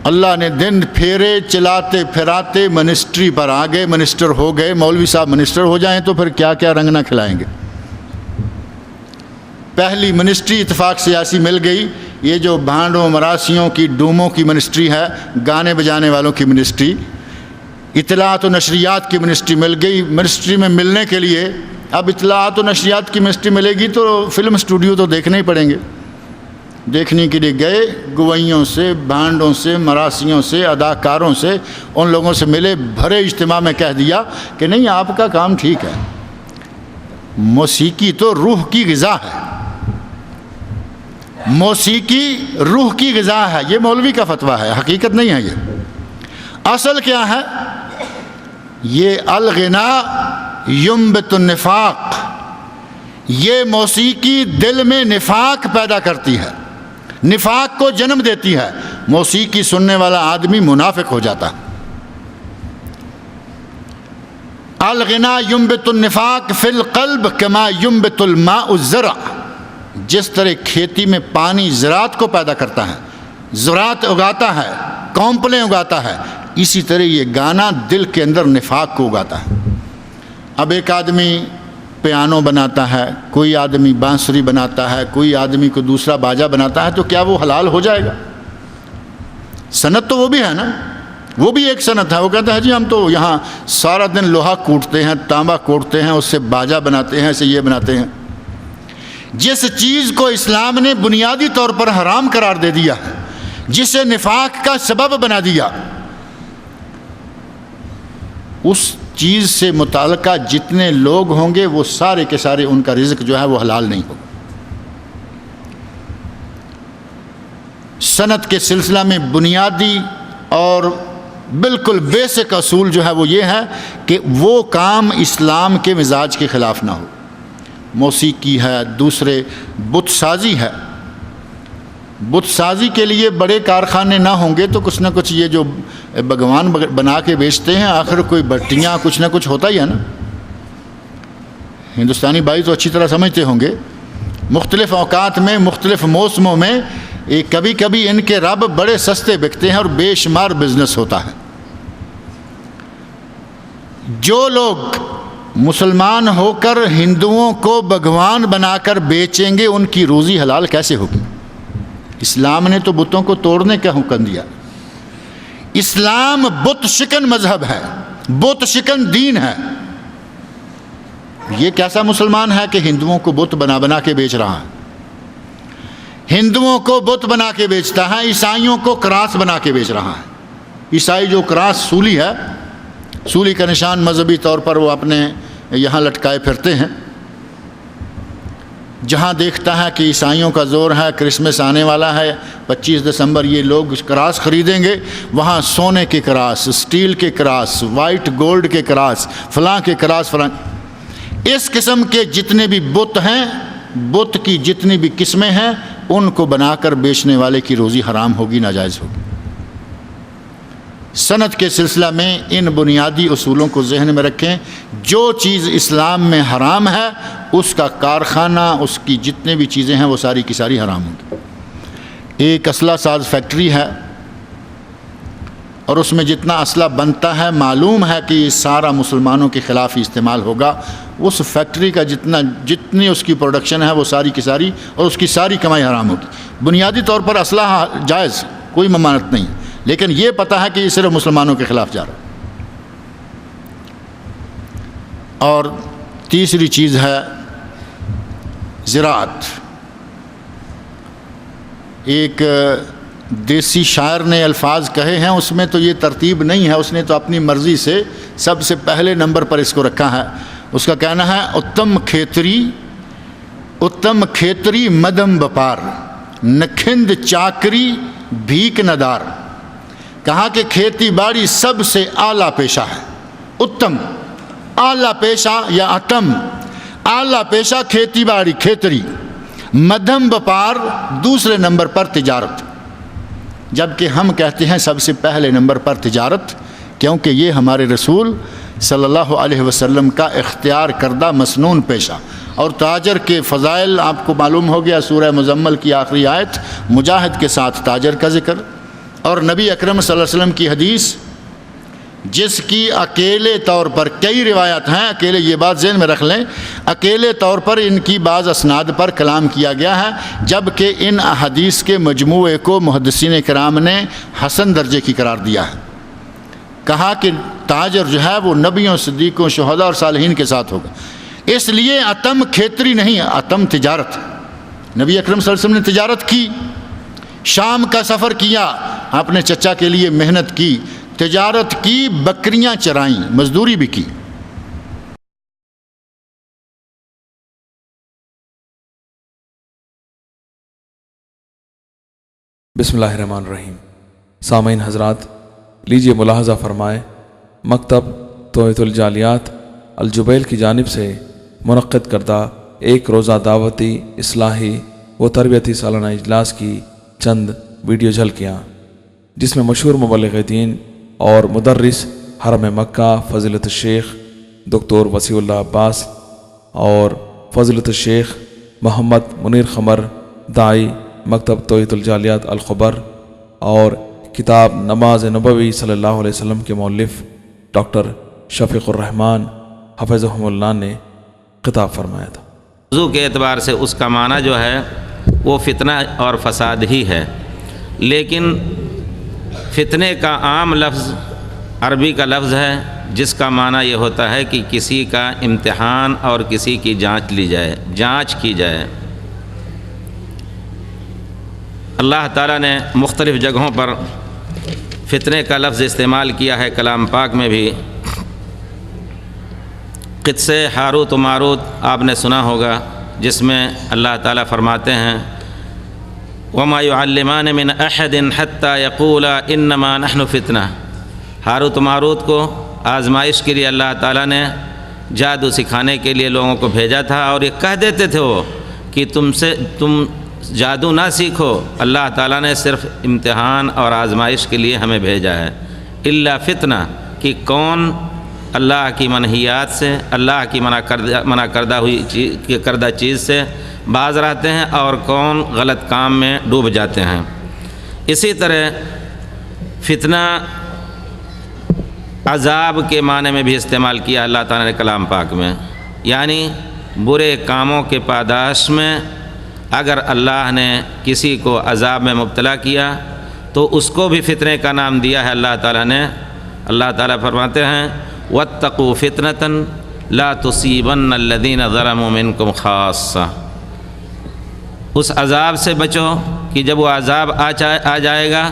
اللہ نے دن پھیرے چلاتے پھراتے منسٹری پر آ گئے، منسٹر ہو گئے۔ مولوی صاحب منسٹر ہو جائیں تو پھر کیا کیا رنگ نہ کھلائیں گے۔ پہلی منسٹری اتفاق سیاسی مل گئی، یہ جو بھانڈوں مراسیوں کی ڈوموں کی منسٹری ہے، گانے بجانے والوں کی منسٹری، اطلاعات و نشریات کی منسٹری مل گئی۔ منسٹری میں ملنے کے لیے اب اطلاعات و نشریات کی منسٹری ملے گی تو فلم اسٹوڈیو تو دیکھنے ہی پڑیں گے۔ دیکھنے کے لیے گئے، گوئیوں سے، بھانڈوں سے، مراسیوں سے، اداکاروں سے، ان لوگوں سے ملے، بھرے اجتماع میں کہہ دیا کہ نہیں آپ کا کام ٹھیک ہے، موسیقی تو روح کی غذا ہے، موسیقی روح کی غذا ہے۔ یہ مولوی کا فتویٰ ہے، حقیقت نہیں ہے۔ یہ اصل کیا ہے؟ یہ الغناء ينبت النفاق، یہ موسیقی دل میں نفاق پیدا کرتی ہے، نفاق کو جنم دیتی ہے۔ موسیقی سننے والا آدمی منافق ہو جاتا ہے۔ الغناء ينبت النفاق في القلب كما ينبت الماء الزرع، جس طرح کھیتی میں پانی زراعت کو پیدا کرتا ہے، زراعت اگاتا ہے، کونپلیں اگاتا ہے، اسی طرح یہ گانا دل کے اندر نفاق کو اگاتا ہے۔ اب ایک آدمی پیانو بناتا ہے، کوئی آدمی بانسری بناتا ہے، کوئی آدمی کو دوسرا باجا بناتا ہے، تو کیا وہ حلال ہو جائے گا؟ صنعت تو وہ بھی ہے نا، وہ بھی ایک صنعت ہے۔ وہ کہتا ہے جی ہم تو یہاں سارا دن لوہا کوٹتے ہیں، تانبا کوٹتے ہیں، اس سے باجا بناتے ہیں، اسے یہ بناتے ہیں۔ جس چیز کو اسلام نے بنیادی طور پر حرام قرار دے دیا ہے، جسے نفاق کا سبب بنا دیا، اس چیز سے متعلقہ جتنے لوگ ہوں گے وہ سارے کے سارے ان کا رزق جو ہے وہ حلال نہیں ہوگا۔ سند کے سلسلہ میں بنیادی اور بالکل بیسک اصول جو ہے وہ یہ ہے کہ وہ کام اسلام کے مزاج کے خلاف نہ ہو۔ موسیقی ہے، دوسرے بت سازی ہے، بت سازی کے لیے بڑے کارخانے نہ ہوں گے تو کچھ نہ کچھ یہ جو بھگوان بنا کے بیچتے ہیں آخر کوئی بٹیاں کچھ نہ کچھ ہوتا ہی ہے نا۔ ہندوستانی بھائی تو اچھی طرح سمجھتے ہوں گے، مختلف اوقات میں مختلف موسموں میں کبھی کبھی ان کے رب بڑے سستے بکتے ہیں اور بے شمار بزنس ہوتا ہے۔ جو لوگ مسلمان ہو کر ہندوؤں کو بھگوان بنا کر بیچیں گے ان کی روزی حلال کیسے ہوگی؟ اسلام نے تو بتوں کو توڑنے کا حکم دیا۔ اسلام بت شکن مذہب ہے، بت شکن دین ہے۔ یہ کیسا مسلمان ہے کہ ہندوؤں کو بت بنا بنا کے بیچ رہا ہے؟ ہندوؤں کو بت بنا کے بیچتا ہے، عیسائیوں کو کراس بنا کے بیچ رہا ہے۔ عیسائی جو کراس سولی ہے، سولی کا نشان مذہبی طور پر وہ اپنے یہاں لٹکائے پھرتے ہیں۔ جہاں دیکھتا ہے کہ عیسائیوں کا زور ہے، کرسمس آنے والا ہے، 25 دسمبر یہ لوگ کراس خریدیں گے، وہاں سونے کے کراس، اسٹیل کے کراس، وائٹ گولڈ کے کراس، فلاں کے کراس، فلاں۔ اس قسم کے جتنے بھی بت ہیں، بت کی جتنی بھی قسمیں ہیں، ان کو بنا کر بیچنے والے کی روزی حرام ہوگی، ناجائز ہوگی۔ سند کے سلسلہ میں ان بنیادی اصولوں کو ذہن میں رکھیں۔ جو چیز اسلام میں حرام ہے اس کا کارخانہ، اس کی جتنے بھی چیزیں ہیں وہ ساری کی ساری حرام ہوں گی۔ ایک اسلحہ ساز فیکٹری ہے اور اس میں جتنا اسلحہ بنتا ہے معلوم ہے کہ یہ سارا مسلمانوں کے خلاف ہی استعمال ہوگا۔ اس فیکٹری کا جتنی اس کی پروڈکشن ہے وہ ساری کی ساری اور اس کی ساری کمائی حرام ہوگی۔ بنیادی طور پر اسلحہ جائز، کوئی ممانعت نہیں، لیکن یہ پتہ ہے کہ یہ صرف مسلمانوں کے خلاف جا رہا ہے۔ اور تیسری چیز ہے زراعت۔ ایک دیسی شاعر نے الفاظ کہے ہیں، اس میں تو یہ ترتیب نہیں ہے، اس نے تو اپنی مرضی سے سب سے پہلے نمبر پر اس کو رکھا ہے۔ اس کا کہنا ہے اتم کھیتری مدم بپار، نکھند چاکری بھیک ندار۔ کہا کہ کھیتی باڑی سب سے اعلیٰ پیشہ ہے۔ اتم اعلیٰ پیشہ یا اتم اعلیٰ پیشہ کھیتی باڑی، کھیتری۔ مدھم بپار دوسرے نمبر پر تجارت، جبکہ ہم کہتے ہیں سب سے پہلے نمبر پر تجارت، کیونکہ یہ ہمارے رسول صلی اللہ علیہ وسلم کا اختیار کردہ مسنون پیشہ۔ اور تاجر کے فضائل آپ کو معلوم ہو گیا، سورہ مزمل کی آخری آیت مجاہد کے ساتھ تاجر کا ذکر، اور نبی اکرم صلی اللہ علیہ وسلم کی حدیث جس کی اکیلے طور پر کئی روایات ہیں، اکیلے یہ بات ذہن میں رکھ لیں، اکیلے طور پر ان کی بعض اسناد پر کلام کیا گیا ہے، جبکہ ان احادیث کے مجموعے کو محدثین کرام نے حسن درجے کی قرار دیا ہے۔ کہا کہ تاجر جو ہے وہ نبیوں، صدیقوں، شہداء اور صالحین کے ساتھ ہوگا۔ اس لیے اتم کھیتری نہیں، اتم تجارت۔ نبی اکرم صلی اللہ علیہ وسلم نے تجارت کی، شام کا سفر کیا، اپنے چچا کے لیے محنت کی، تجارت کی، بکریاں چرائیں، مزدوری بھی کی۔ بسم اللہ الرحمن الرحیم۔ سامعین حضرات، لیجئے ملاحظہ فرمائیں، مکتب توحید الجالیات الجبیل کی جانب سے منعقد کردہ ایک روزہ دعوتی، اصلاحی و تربیتی سالانہ اجلاس کی چند ویڈیو جھلکیاں، جس میں مشہور مبلغ دین اور مدرس حرم مکہ فضیلت الشیخ دکتور وسیع اللہ عباس اور فضیلت الشیخ محمد منیر خمر داعی مکتب توحید الجالیات الخبر اور کتاب نماز نبوی صلی اللہ علیہ وسلم کے مؤلف ڈاکٹر شفیق الرحمن حفظہم اللہ نے خطاب فرمایا تھا۔ موضوع کے اعتبار سے اس کا معنی جو ہے وہ فتنہ اور فساد ہی ہے، لیکن فتنے کا عام لفظ عربی کا لفظ ہے جس کا معنی یہ ہوتا ہے کہ کسی کا امتحان اور کسی کی جانچ لی جائے، جانچ کی جائے۔ اللہ تعالیٰ نے مختلف جگہوں پر فتنے کا لفظ استعمال کیا ہے، کلام پاک میں بھی۔ قصے ہاروت و ماروت آپ نے سنا ہوگا، جس میں اللہ تعالیٰ فرماتے ہیں وَمَا يُعَلِّمَانِ مِنْ أَحَدٍ حَتَّى يَقُولَا إِنَّمَا نَحْنُ فِتْنَةٌ۔ ہاروت و ماروت کو آزمائش کے لیے اللہ تعالیٰ نے جادو سکھانے کے لیے لوگوں کو بھیجا تھا، اور یہ کہہ دیتے تھے وہ کہ تم جادو نہ سیکھو، اللہ تعالیٰ نے صرف امتحان اور آزمائش کے لیے ہمیں بھیجا ہے۔ الا فتنہ، کہ کون اللہ کی منہیات سے، اللہ کی منع کردہ چیز سے باز رہتے ہیں، اور کون غلط کام میں ڈوب جاتے ہیں۔ اسی طرح فتنہ عذاب کے معنی میں بھی استعمال کیا اللہ تعالیٰ نے کلام پاک میں، یعنی برے کاموں کے پاداش میں اگر اللہ نے کسی کو عذاب میں مبتلا کیا تو اس کو بھی فتنے کا نام دیا ہے اللہ تعالیٰ نے۔ اللہ تعالیٰ فرماتے ہیں وَاتَّقُوا فِتْنَةً لَا تُصِيبَنَّ الَّذِينَ ظَلَمُوا مِنْكُمْ خَاصَّةً۔ اس عذاب سے بچو کہ جب وہ عذاب آ جائے گا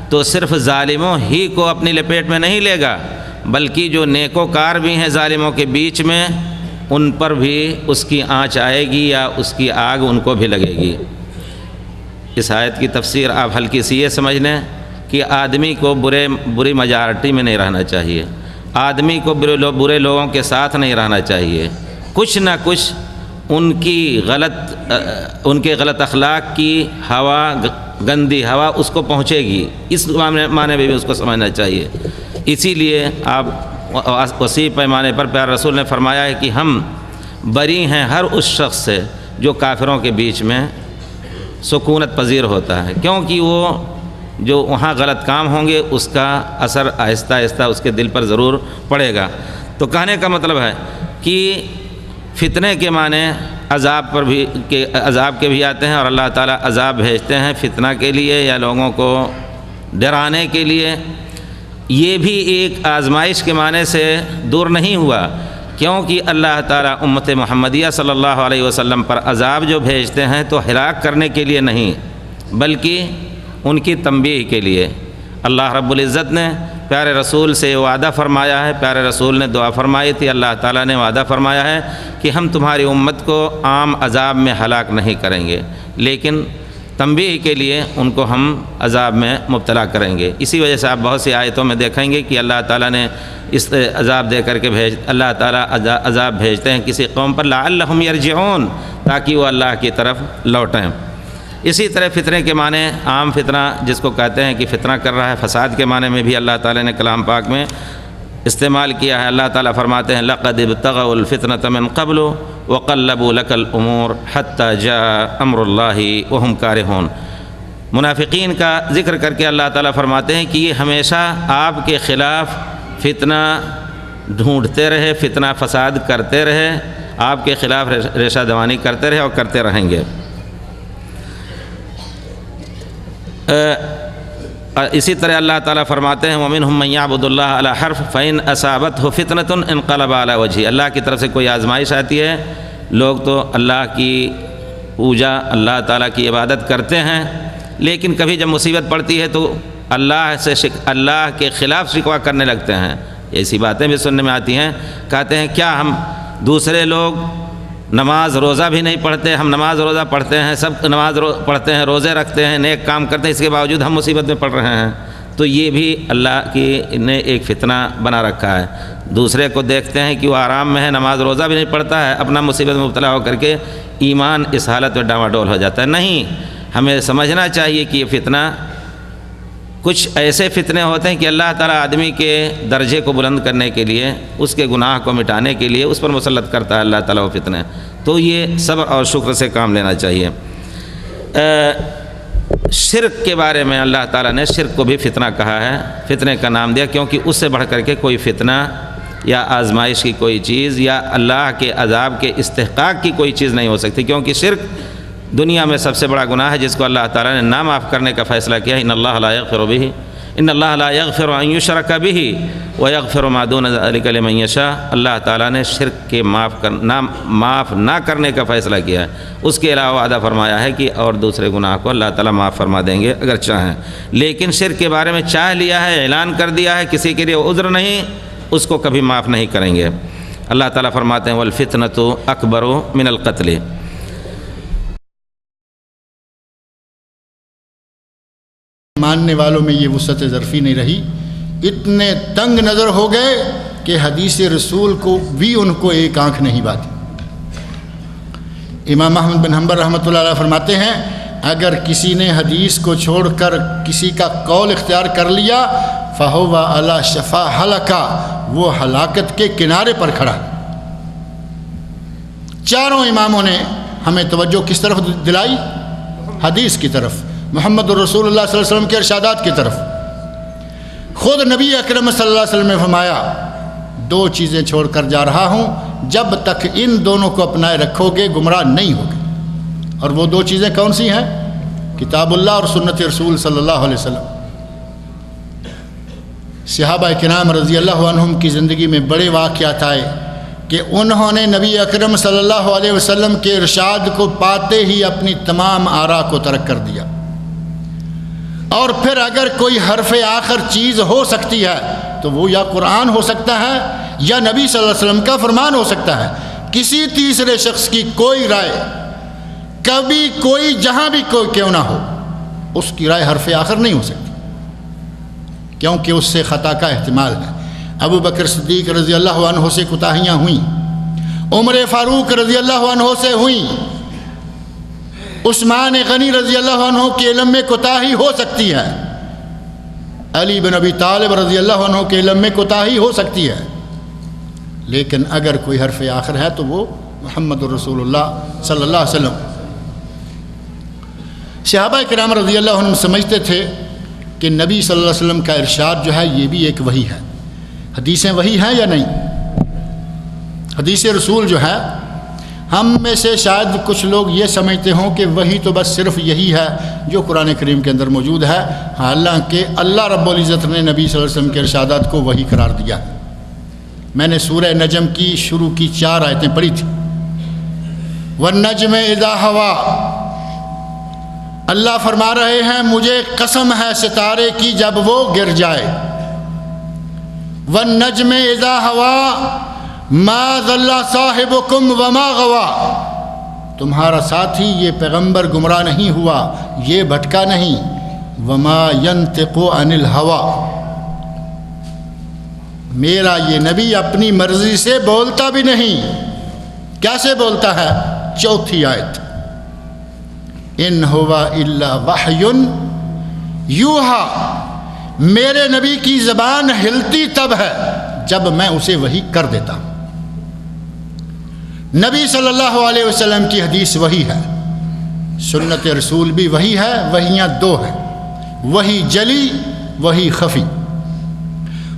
تو صرف ظالموں ہی کو اپنی لپیٹ میں نہیں لے گا، بلکہ جو نیکوکار بھی ہیں ظالموں کے بیچ میں، ان پر بھی اس کی آنچ آئے گی یا اس کی آگ ان کو بھی لگے گی۔ اس آیت کی تفسیر آپ ہلکی سی یہ سمجھ لیں کہ آدمی کو بری میجارٹی میں نہیں رہنا چاہیے، آدمی کو برے لوگوں کے ساتھ نہیں رہنا چاہیے، کچھ نہ کچھ ان کے غلط اخلاق کی ہوا، گندی ہوا اس کو پہنچے گی، اس معنی میں بھی اس کو سمجھنا چاہیے۔ اسی لیے آپ وسیع پیمانے پر پیارے رسول نے فرمایا ہے کہ ہم بری ہیں ہر اس شخص سے جو کافروں کے بیچ میں سکونت پذیر ہوتا ہے، کیونکہ وہ جو وہاں غلط کام ہوں گے اس کا اثر آہستہ آہستہ اس کے دل پر ضرور پڑے گا۔ تو کہنے کا مطلب ہے کہ فتنے کے معنی عذاب کے بھی آتے ہیں، اور اللہ تعالیٰ عذاب بھیجتے ہیں فتنہ کے لیے یا لوگوں کو ڈرانے کے لیے۔ یہ بھی ایک آزمائش کے معنی سے دور نہیں ہوا، کیونکہ اللہ تعالیٰ امت محمدیہ صلی اللہ علیہ وسلم پر عذاب جو بھیجتے ہیں تو ہلاک کرنے کے لیے نہیں، بلکہ ان کی تنبیہ کے لیے۔ اللہ رب العزت نے پیارے رسول سے وعدہ فرمایا ہے، پیارے رسول نے دعا فرمائی تھی، اللہ تعالیٰ نے وعدہ فرمایا ہے کہ ہم تمہاری امت کو عام عذاب میں ہلاک نہیں کریں گے، لیکن تنبیہ کے لیے ان کو ہم عذاب میں مبتلا کریں گے۔ اسی وجہ سے آپ بہت سی آیتوں میں دیکھیں گے کہ اللہ تعالیٰ نے اس عذاب دے کر کے اللہ تعالیٰ عذاب بھیجتے ہیں کسی قوم پر لعلہم یرجعون، تاکہ وہ اللہ کی طرف لوٹیں۔ اسی طرح فتنے کے معنی عام فتنہ جس کو کہتے ہیں کہ فتنہ کر رہا ہے، فساد کے معنی میں بھی اللہ تعالیٰ نے کلام پاک میں استعمال کیا ہے۔ اللہ تعالیٰ فرماتے ہیں لقد ابتغوا الفتنة من قبل وقلبوا لك الامور حتى جاء امر الله وهم كارهون۔ منافقین کا ذکر کر کے اللہ تعالیٰ فرماتے ہیں کہ یہ ہمیشہ آپ کے خلاف فتنہ ڈھونڈتے رہے، فتنہ فساد کرتے رہے، آپ کے خلاف ریشہ دوانی کرتے رہے اور کرتے رہیں گے۔ اسی طرح اللہ تعالیٰ فرماتے ہیں وَمِنْهُمْ مَنْ يَعْبُدُ اللَّهَ عَلَى حَرْفٍ فَإِنْ أَصَابَتْهُ فِتْنَةٌ انقلب عَلَى وَجْهِهِ۔ اللہ کی طرف سے کوئی آزمائش آتی ہے، لوگ تو اللہ کی پوجا، اللہ تعالیٰ کی عبادت کرتے ہیں، لیکن کبھی جب مصیبت پڑتی ہے تو اللہ کے خلاف شکوہ کرنے لگتے ہیں۔ ایسی باتیں بھی سننے میں آتی ہیں، کہتے ہیں کیا ہم دوسرے لوگ نماز روزہ بھی نہیں پڑھتے، ہم نماز روزہ پڑھتے ہیں، سب نماز پڑھتے ہیں، روزے رکھتے ہیں، نیک کام کرتے ہیں، اس کے باوجود ہم مصیبت میں پڑ رہے ہیں۔ تو یہ بھی اللہ کی نے ایک فتنہ بنا رکھا ہے۔ دوسرے کو دیکھتے ہیں کہ وہ آرام میں ہے، نماز روزہ بھی نہیں پڑھتا ہے، اپنا مصیبت میں مبتلا ہو کر کے ایمان اس حالت میں ڈاواڈول ہو جاتا ہے۔ نہیں، ہمیں سمجھنا چاہیے کہ یہ فتنہ، کچھ ایسے فتنے ہوتے ہیں کہ اللہ تعالیٰ آدمی کے درجے کو بلند کرنے کے لیے، اس کے گناہ کو مٹانے کے لیے اس پر مسلط کرتا ہے اللہ تعالیٰ وہ فتنے۔ تو یہ صبر اور شکر سے کام لینا چاہیے۔ شرک کے بارے میں اللہ تعالیٰ نے شرک کو بھی فتنہ کہا ہے، فتنے کا نام دیا، کیونکہ اس سے بڑھ کر کے کوئی فتنہ یا آزمائش کی کوئی چیز یا اللہ کے عذاب کے استحقاق کی کوئی چیز نہیں ہو سکتی، کیونکہ شرک دنیا میں سب سے بڑا گناہ ہے جس کو اللہ تعالیٰ نے نہ معاف کرنے کا فیصلہ کیا، ان اللہ لا یغفر بہ ان اللہ لا یغفر ان یشرک بہ ویغفر ما دون ذلک لمن یشاء، اللہ تعالیٰ نے شرک کے معاف نہ کرنے کا فیصلہ کیا ہے، اس کے علاوہ وعدہ فرمایا ہے کہ اور دوسرے گناہ کو اللہ تعالیٰ معاف فرما دیں گے اگر چاہیں، لیکن شرک کے بارے میں چاہ لیا ہے، اعلان کر دیا ہے، کسی کے لیے عذر نہیں، اس کو کبھی معاف نہیں کریں گے۔ اللہ تعالیٰ فرماتے ہیں والفتنة اکبر من القتل، ماننے والوں میں یہ وسعت ظرفی نہیں رہی، اتنے تنگ نظر ہو گئے کہ حدیث رسول کو بھی ان کو ایک آنکھ نہیں باتی۔ امام احمد بن حنبل رحمۃ اللہ علیہ فرماتے ہیں اگر کسی نے حدیث کو چھوڑ کر کسی کا قول اختیار کر لیا فہو علی شفا ہلکا، وہ ہلاکت کے کنارے پر کھڑا۔ چاروں اماموں نے ہمیں توجہ کس طرف دلائی؟ حدیث کی طرف، محمد الرسول اللہ صلی اللہ علیہ وسلم کے ارشادات کی طرف۔ خود نبی اکرم صلی اللہ علیہ وسلم نے فرمایا دو چیزیں چھوڑ کر جا رہا ہوں، جب تک ان دونوں کو اپنائے رکھو گے گمراہ نہیں ہوگے۔ اور وہ دو چیزیں کون سی ہیں؟ کتاب اللہ اور سنت رسول صلی اللہ علیہ وسلم۔ صحابہ کرام رضی اللہ عنہم کی زندگی میں بڑے واقعات آئے کہ انہوں نے نبی اکرم صلی اللہ علیہ وسلم کے ارشاد کو پاتے ہی اپنی تمام آراء کو ترک کر دیا، اور پھر اگر کوئی حرف آخر چیز ہو سکتی ہے تو وہ یا قرآن ہو سکتا ہے یا نبی صلی اللہ علیہ وسلم کا فرمان ہو سکتا ہے۔ کسی تیسرے شخص کی کوئی رائے کبھی کوئی جہاں بھی کوئی کیوں نہ ہو، اس کی رائے حرف آخر نہیں ہو سکتی، کیونکہ اس سے خطا کا احتمال ہے۔ ابو بکر صدیق رضی اللہ عنہ سے کوتاہیاں ہوئیں، عمر فاروق رضی اللہ عنہ سے ہوئیں، عثمان غنی رضی اللہ عنہ کے علم میں کوتاہی ہو سکتی ہے، علی بن ابی طالب رضی اللہ عنہ کے علم میں کوتاہی ہو سکتی ہے، لیکن اگر کوئی حرف آخر ہے تو وہ محمد الرسول اللہ صلی اللہ علیہ وسلم۔ صحابہ کرام رضی اللہ عنہ سمجھتے تھے کہ نبی صلی اللہ علیہ وسلم کا ارشاد جو ہے یہ بھی ایک وحی ہے۔ حدیثیں وحی ہیں یا نہیں؟ حدیث رسول جو ہے، ہم میں سے شاید کچھ لوگ یہ سمجھتے ہوں کہ وحی تو بس صرف یہی ہے جو قرآن کریم کے اندر موجود ہے، حالانکہ اللہ رب العزت نے نبی صلی اللہ علیہ وسلم کے ارشادات کو وحی قرار دیا۔ میں نے سورہ نجم کی شروع کی 4 آیتیں پڑھی تھی۔ وَالنَّجْمِ إِذَا هَوَىٰ، اللہ فرما رہے ہیں مجھے قسم ہے ستارے کی جب وہ گر جائے۔ وَالنَّجْمِ إِذَا هَوَىٰ مَا ضَلَّ صَاحِبُكُمْ وَمَا غَوَىٰ، تمہارا ساتھی یہ پیغمبر گمراہ نہیں ہوا، یہ بھٹکا نہیں۔ وَمَا يَنْطِقُ عَنِ الْهَوَىٰ، میرا یہ نبی اپنی مرضی سے بولتا بھی نہیں۔ کیسے بولتا ہے؟ 4 آیت، ان ہوا الا وحی یوحا، میرے نبی کی زبان ہلتی تب ہے جب میں اسے وحی کر دیتا ہوں۔ نبی صلی اللہ علیہ وسلم کی حدیث وحی ہے، سنت رسول بھی وحی ہے۔ وحیاں 2 ہیں، وحی جلی، وحی خفی،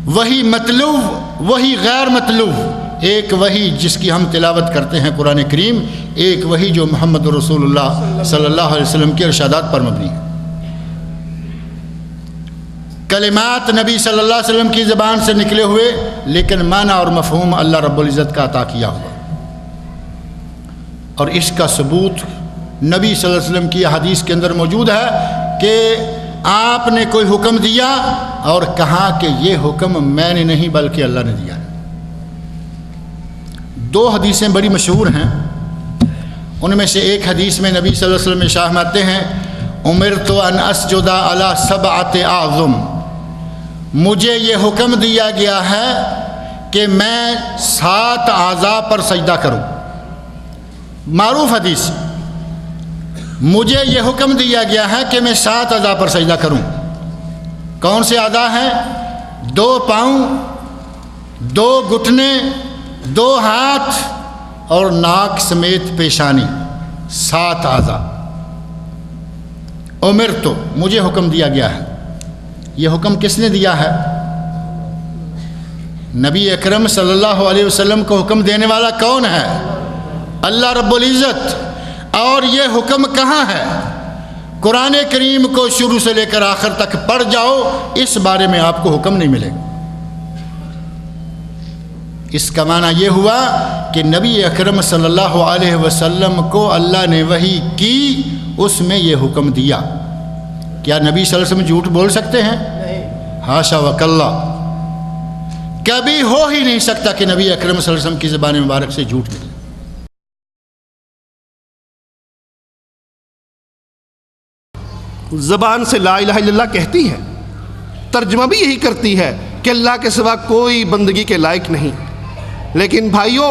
وحی مطلوب، وحی غیر مطلوب۔ ایک وحی جس کی ہم تلاوت کرتے ہیں قرآن کریم، ایک وحی جو محمد رسول اللہ صلی اللہ علیہ وسلم کے ارشادات پر مبنی ہے۔ کلمات نبی صلی اللہ علیہ وسلم کی زبان سے نکلے ہوئے، لیکن معنی اور مفہوم اللہ رب العزت کا عطا کیا ہوا، اور اس کا ثبوت نبی صلی اللہ علیہ وسلم کی حدیث کے اندر موجود ہے کہ آپ نے کوئی حکم دیا اور کہا کہ یہ حکم میں نے نہیں بلکہ اللہ نے دیا ہے۔ 2 حدیثیں بڑی مشہور ہیں، ان میں سے ایک حدیث میں نبی صلی اللہ علیہ وسلم ارشاد فرماتے ہیں امرت ان اسجد علی 7 اعظم، مجھے یہ حکم دیا گیا ہے کہ میں 7 اعضاء پر سجدہ کروں۔ معروف حدیث، مجھے یہ حکم دیا گیا ہے کہ میں 7 اعضاء پر سجدہ کروں۔ کون سے اعضاء ہیں؟ 2 پاؤں، 2 گھٹنے، 2 ہاتھ اور ناک سمیت پیشانی، 7 اعضاء۔ عمر تو مجھے حکم دیا گیا ہے۔ یہ حکم کس نے دیا ہے؟ نبی اکرم صلی اللہ علیہ وسلم کو حکم دینے والا کون ہے؟ اللہ رب العزت۔ اور یہ حکم کہاں ہے؟ قرآن کریم کو شروع سے لے کر آخر تک پڑھ جاؤ، اس بارے میں آپ کو حکم نہیں ملے گا۔ اس کا معنی یہ ہوا کہ نبی اکرم صلی اللہ علیہ وسلم کو اللہ نے وحی کی، اس میں یہ حکم دیا۔ کیا نبی صلی اللہ علیہ وسلم جھوٹ بول سکتے ہیں؟ حاشا وکلا، کبھی ہو ہی نہیں سکتا کہ نبی اکرم صلی اللہ علیہ وسلم کی زبان مبارک سے جھوٹ نکلے۔ زبان سے لا الہ الا اللہ کہتی ہے، ترجمہ بھی یہی کرتی ہے کہ اللہ کے سوا کوئی بندگی کے لائق نہیں، لیکن بھائیوں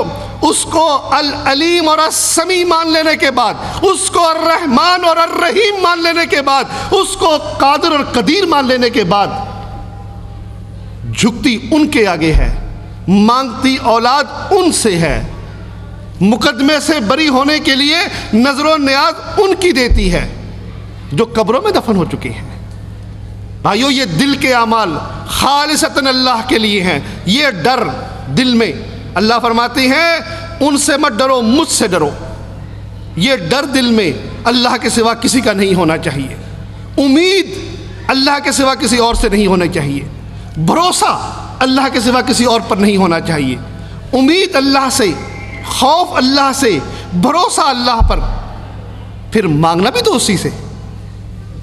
اس کو العلیم اور السمیع مان لینے کے بعد، اس کو الرحمن اور الرحیم مان لینے کے بعد، اس کو قادر اور قدیر مان لینے کے بعد جھکتی ان کے آگے ہے، مانگتی اولاد ان سے ہے، مقدمے سے بری ہونے کے لیے نظر و نیاز ان کی دیتی ہے جو قبروں میں دفن ہو چکے ہیں۔ بھائیو یہ دل کے اعمال خالصتاً اللہ کے لیے ہیں۔ یہ ڈر دل میں، اللہ فرماتے ہیں ان سے مت ڈرو، مجھ سے ڈرو۔ یہ ڈر دل میں اللہ کے سوا کسی کا نہیں ہونا چاہیے، امید اللہ کے سوا کسی اور سے نہیں ہونا چاہیے، بھروسہ اللہ کے سوا کسی اور پر نہیں ہونا چاہیے، امید اللہ سے، خوف اللہ سے، بھروسہ اللہ پر، پھر مانگنا بھی تو اسی سے،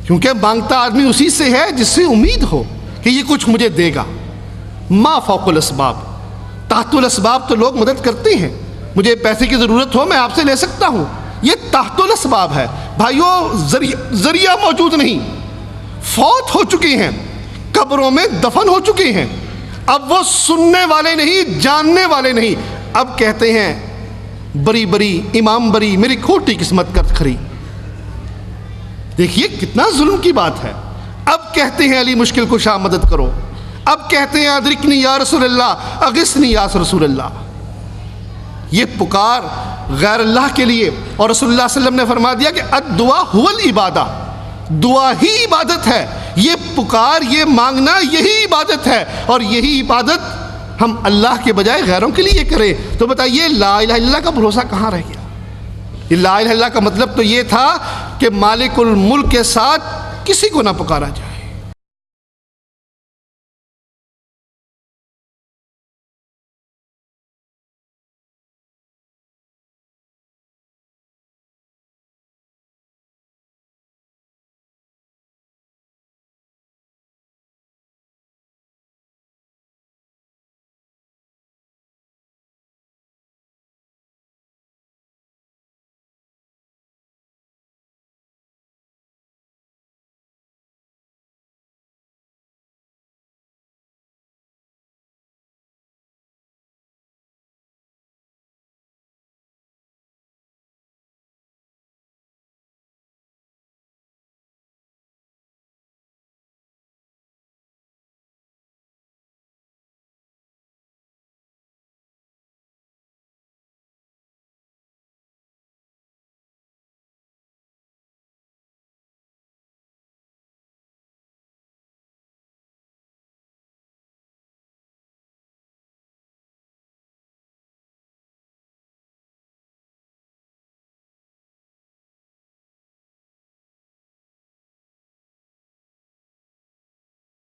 کیونکہ مانگتا آدمی اسی سے ہے جس سے امید ہو کہ یہ کچھ مجھے دے گا۔ ما فوق الاسباب، تحت الاسباب تو لوگ مدد کرتے ہیں، مجھے پیسے کی ضرورت ہو میں آپ سے لے سکتا ہوں، یہ تحت الاسباب ہے۔ بھائیو ذریعہ موجود نہیں، فوت ہو چکے ہیں، قبروں میں دفن ہو چکے ہیں، اب وہ سننے والے نہیں، جاننے والے نہیں، اب کہتے ہیں بری بری امام بری، میری کھوٹی قسمت کر کھری۔ دیکھیے کتنا ظلم کی بات ہے۔ اب کہتے ہیں علی مشکل کشا مدد کرو، اب کہتے ہیں ادرکنی یا رسول اللہ، اغثنی یا رسول اللہ۔ یہ پکار غیر اللہ کے لیے، اور رسول اللہ صلی اللہ علیہ وسلم نے فرما دیا کہ الدعاء هو العبادہ، دعا ہی عبادت ہے، یہ پکار، یہ مانگنا یہی عبادت ہے، اور یہی عبادت ہم اللہ کے بجائے غیروں کے لیے کریں تو بتائیے لا الہ الا اللہ کا بھروسہ کہاں رہ گیا؟ لا الہ الا اللہ کا مطلب تو یہ تھا کہ مالک الملک کے ساتھ کسی کو نہ پکارا جائے۔